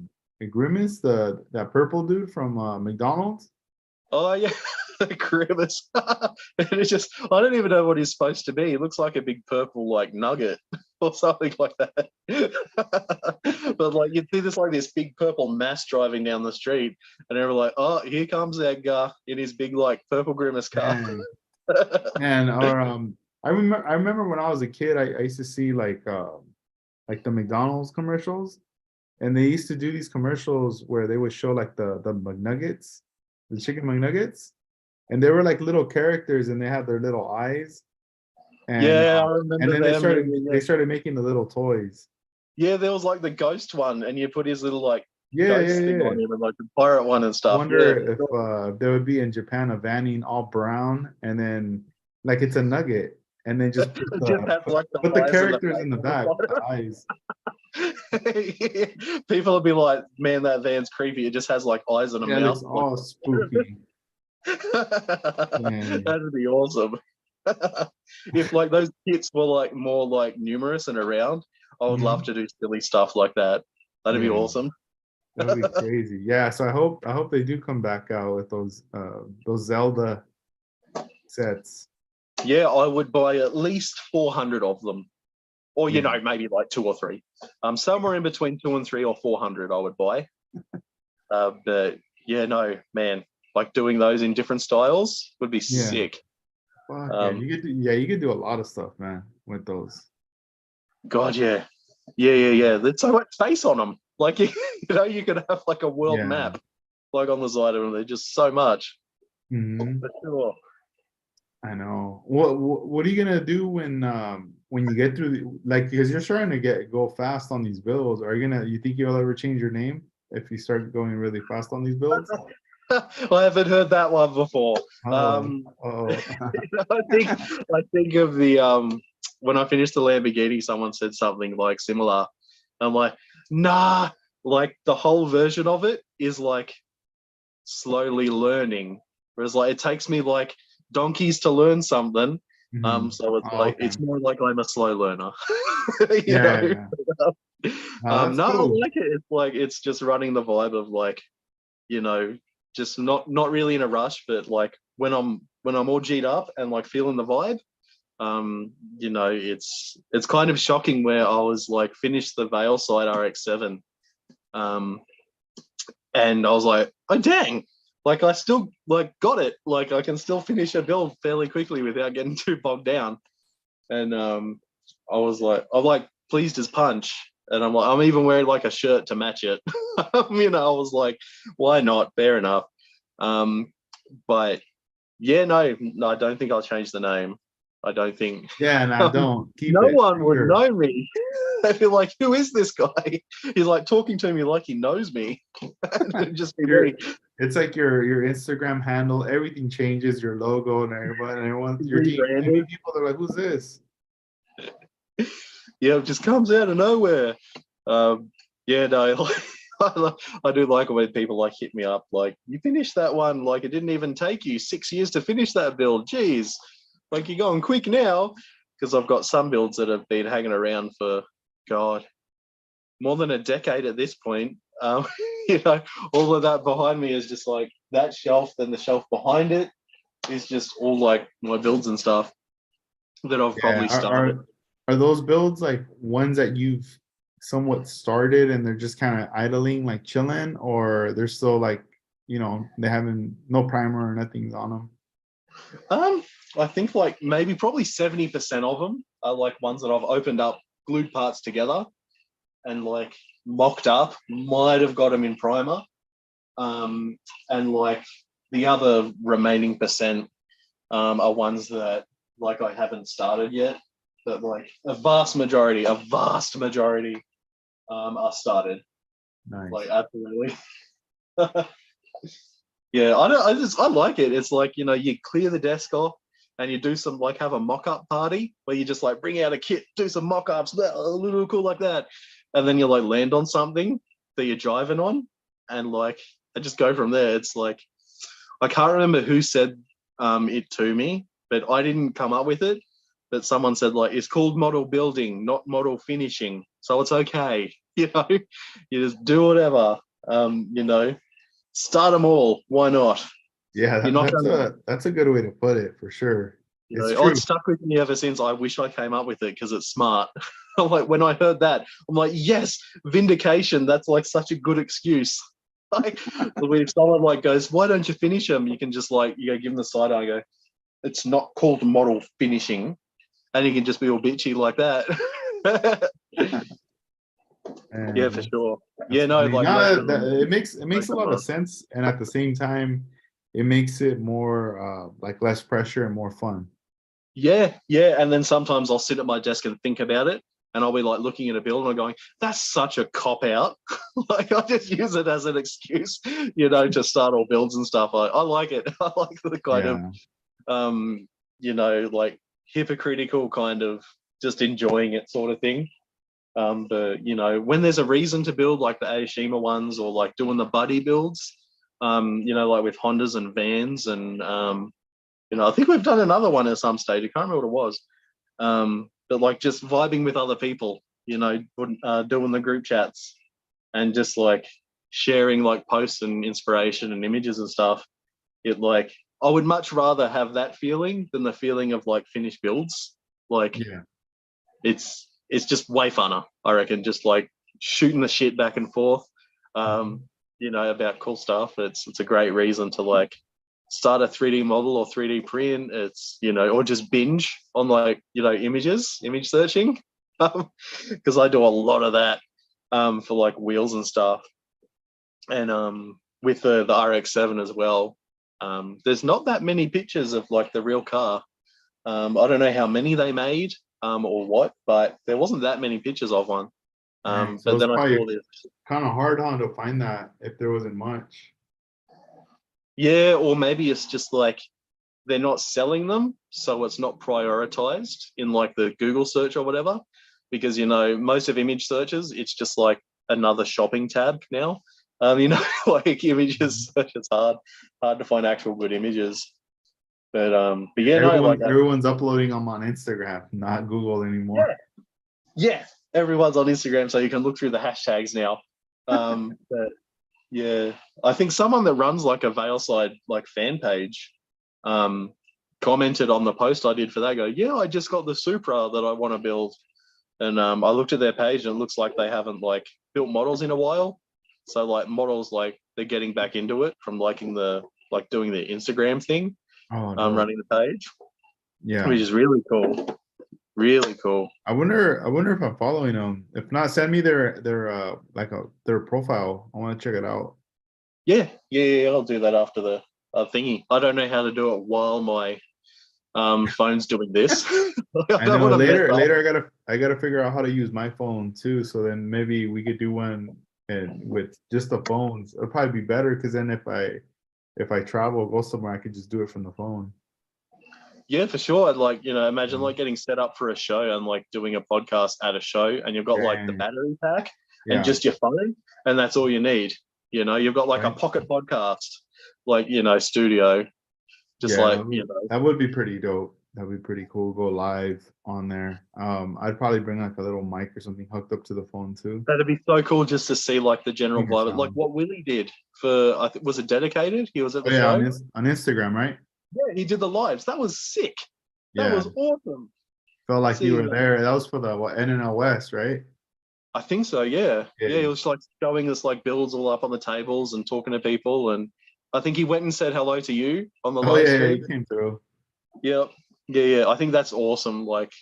Grimace, that purple dude from McDonald's? oh yeah, Grimace. And it's just I don't even know what he's supposed to be. He looks like a big purple like nugget or something like that. But like you see this like this big purple mass driving down the street, and they're like, "Oh, here comes Edgar in his big like purple Grimace car." Dang. And or I remember when I was a kid, I used to see like the McDonald's commercials, and they used to do these commercials where they would show like the McNuggets, the chicken McNuggets, and they were like little characters, and they had their little eyes, and Yeah, I and remember then them. Yeah, they yeah. started making the little toys. Yeah, there was like the ghost one, and you put his little like Yeah, yeah, ghost thing yeah. on him, and like the pirate one and I stuff. Yeah, wonder for if sure. there would be in Japan a vanning all brown, and then like it's a nugget, and then just It just has like the put the eyes and the characters in face the on the back, the side. eyes. People will be like, "Man, that van's creepy. It just has like eyes and a Yeah, it looks mouth." Like, all spooky. Dang. that'd be awesome. If like those kits were like more like numerous and around, I would love Mhm. to do silly stuff like that. That'd be Yeah, awesome. that would be crazy. Yeah, so I hope they do come back out with those Zelda sets. Yeah, I would buy at least 400 of them, or you Yeah, know, maybe like 2 or 3. Somewhere in between 2 and 3 or 400, I would buy. But yeah, no, man, like doing those in different styles would be yeah. sick. Fuck yeah, Um, you could do a lot of stuff, man, with those. God, yeah, yeah. There's so much space on them. Like you know, you could have like a world Yeah. map like on the side of them. They're just so much Hmm. for sure. I know. What are you gonna do when you get through like because you're starting to go fast on these builds? Are you think you'll ever change your name if you start going really fast on these builds? I haven't heard that one before. Oh, Um, oh, I think of the when I finished the Lamborghini, someone said something like similar. I'm like, nah, like the whole version of it is like slowly learning. Whereas like it takes me like donkeys to learn something. mhm. So it's Oh, like okay. it's more like I'm a slow learner. You Yeah, know. yeah. That's No, I cool. like it. It's like it's just running the vibe of like, you know, just not really in a rush, but like when I'm all G'd up and like feeling the vibe, you know, it's kind of shocking where I was like finished the Veilside RX-7, um, and I was like, oh dang, like I still like got it, like I can still finish a build fairly quickly without getting too bogged down, and I was like, I'm like pleased as punch. And I'm like, I'm even wearing like a shirt to match it. You know, I was like, why not? Fair enough. Um, but yeah, no, I don't think I'll change the name. I don't think Yeah, and I don't keep no it. one would Sure. know me. I feel like, who is this guy? He's like talking to me like he knows me. It'd just be Your me. it's like your Instagram handle, everything changes, your logo and everyone, your team, even Rebranded. people are like, who's this? Yeah, it just comes out of nowhere. Yeah, no, I do like it when people like hit me up, like, you finished that one, like it didn't even take you 6 years to finish that build. Jeez, like you're going quick now. Because I've got some builds that have been hanging around for God, more than a decade at this point. You know, all of that behind me is just like that shelf, then the shelf behind it is just all like my builds and stuff that I've Yeah, probably started. Are those builds like ones that you've somewhat started and they're just kind of idling, like chilling, or they're still like, they haven't no primer or nothing's on them? Um, I think like maybe probably 70% of them are like ones that I've opened up, glued parts together, and like mocked up. Might have got them in primer, and like the other remaining percent are ones that like I haven't started yet. But like a vast majority, are started. Like Nice. absolutely. Yeah, I like it. It's like, you clear the desk off and you do some like have a mock-up party where you just like bring out a kit, do some mock-ups, a little cool like that. And then you like land on something that you're driving on and like I just go from there. It's like I can't remember who said it to me, but I didn't come up with it. But someone said like it's called model building, not model finishing. So it's okay. You just do whatever. Start them all. Why not? Yeah, You're not gonna, that's a good way to put it for sure. It's oh, true. it's stuck with me ever since. I wish I came up with it because it's smart. Like when I heard that, I'm like, yes, vindication. That's like such a good excuse. Like if someone like goes, why don't you finish them? You can just like give them the side eye and go, it's not called model finishing, and you can just be all bitchy like that. Yeah, for And sure. that's Yeah, no, funny. like No, most of them. it makes Most a of them lot are. of sense, and at the same time, it makes it more like less pressure and more fun. Yeah, yeah. And then sometimes I'll sit at my desk and think about it. And I'll be like looking at a bill and I'm going, that's such a cop out. Like I just use it as an excuse, to start all builds and stuff. I like it. I like the kind of, Yeah, like hypocritical kind of just enjoying it sort of thing. But, when there's a reason to build like the Aoshima ones or like doing the buddy builds, like with Hondas and vans and, I think we've done another one at some stage. I can't remember what it was. But like just vibing with other people, doing the group chats and just like sharing like posts and inspiration and images and stuff. It like I would much rather have that feeling than the feeling of like finished builds. Like yeah. it's just way funner, I reckon. Just like shooting the shit back and forth, about cool stuff. It's a great reason to like start a 3D model or 3D print. It's or just binge on like image searching, because I do a lot of that for like wheels and stuff, and with the RX-7 as well. There's not that many pictures of like the real car. I don't know how many they made or what, but there wasn't that many pictures of one. Dang. So But it's then I probably saw this. kind of hard on to find that if there wasn't much. Yeah, or maybe it's just like they're not selling them, so it's not prioritized in like the Google search or whatever. Because most of image searches, it's just like another shopping tab now. Like images search, it's hard to find actual good images. But yeah, no, like Everyone's uploading them on Instagram, not Google anymore. yeah, yeah. Everyone's on Instagram, so you can look through the hashtags now. But yeah, I think someone that runs like a Veilside like fan page um, commented on the post I did for that. Go, yeah, I just got the Supra that I want to build, and I looked at their page and it looks like they haven't like built models in a while. So like models, like they're getting back into it from liking the like doing the Instagram thing, Oh no. running the page, Yeah. which is really cool. Really cool. I wonder if I'm following them. If not, send me their profile. I want to check it out. Yeah, I'll do that after the thingy. I don't know how to do it while my phone's doing this. I I don't know want to mess later up. later I gotta figure out how to use my phone too. So then maybe we could do one and with just the phones. It'll probably be better because then if I travel, go somewhere, I could just do it from the phone. Yeah, for sure. I'd like, imagine Mhm. like getting set up for a show and like doing a podcast at a show and you've got like the Dang. battery pack and Yeah. just your phone and that's all you need. You've got like a Right. pocket podcast, like, studio, just Yeah, like, that would be pretty dope. That'd be pretty cool. Go live on there. I'd probably bring like a little mic or something hooked up to the phone too. that'd be so cool just to see like the general Speaker vibe, like sound. what Willie did for, I think, was it Dedicated? He was at Oh the yeah, show. on Instagram, right? Yeah, he did the lives. That was sick. That Yeah. was awesome. Felt like you See, were there. That was for the NNL West, right? I think so. Yeah, yeah. He Yeah. was like showing us like builds all up on the tables and talking to people, and I think he went and said hello to you on the Oh live yeah, stream. he came through. Yeah, yeah, yeah. I think that's awesome. Like,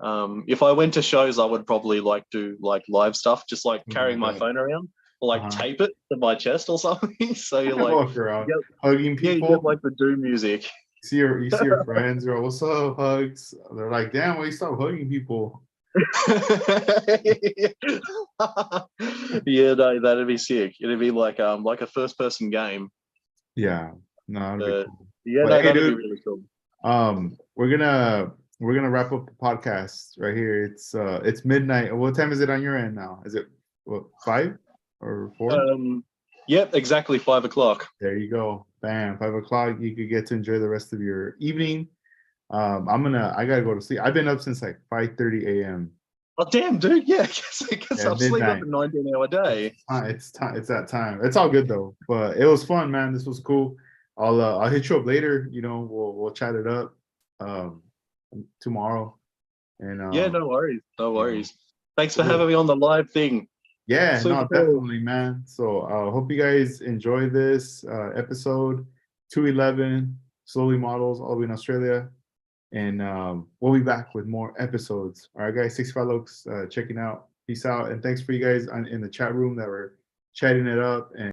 if I went to shows, I would probably like do like live stuff, just like Something carrying like my that. phone around or like Uh-huh. tape it to my chest or something. So you're like, Walk around yeah, hugging yeah, you get people. like the doom music. You see your friends, or what's up, hugs. They're like, damn, why you stop hugging people? Yeah, no, that'd be sick. It'd be like a first person game. Yeah, no, that'd be cool. Yeah, But no, hey, that'd be dude, really cool. we're gonna wrap up the podcast right here. It's midnight. What time is it on your end now? Is it what, 5 or 4? Yep, exactly 5 o'clock. There you go. Bam, 5 o'clock. You could get to enjoy the rest of your evening. I gotta go to sleep. I've been up since like 5:30 a.m. Oh damn, dude. Yeah, I guess Yeah, I'm sleeping up midnight. a 19-hour day. It's time. It's that time. It's all good though. But it was fun, man. This was cool. I'll hit you up later. We'll chat it up um tomorrow. And Yeah, no worries. No you know, worries. Thanks for having cool. me on the live thing. Yeah, Super no, cool. definitely, man. So hope you guys enjoy this episode 211 slowly models all the way in Australia. And we'll be back with more episodes. All right, guys, 65 Looks checking out. Peace out. And thanks for you guys in the chat room that were chatting it up. And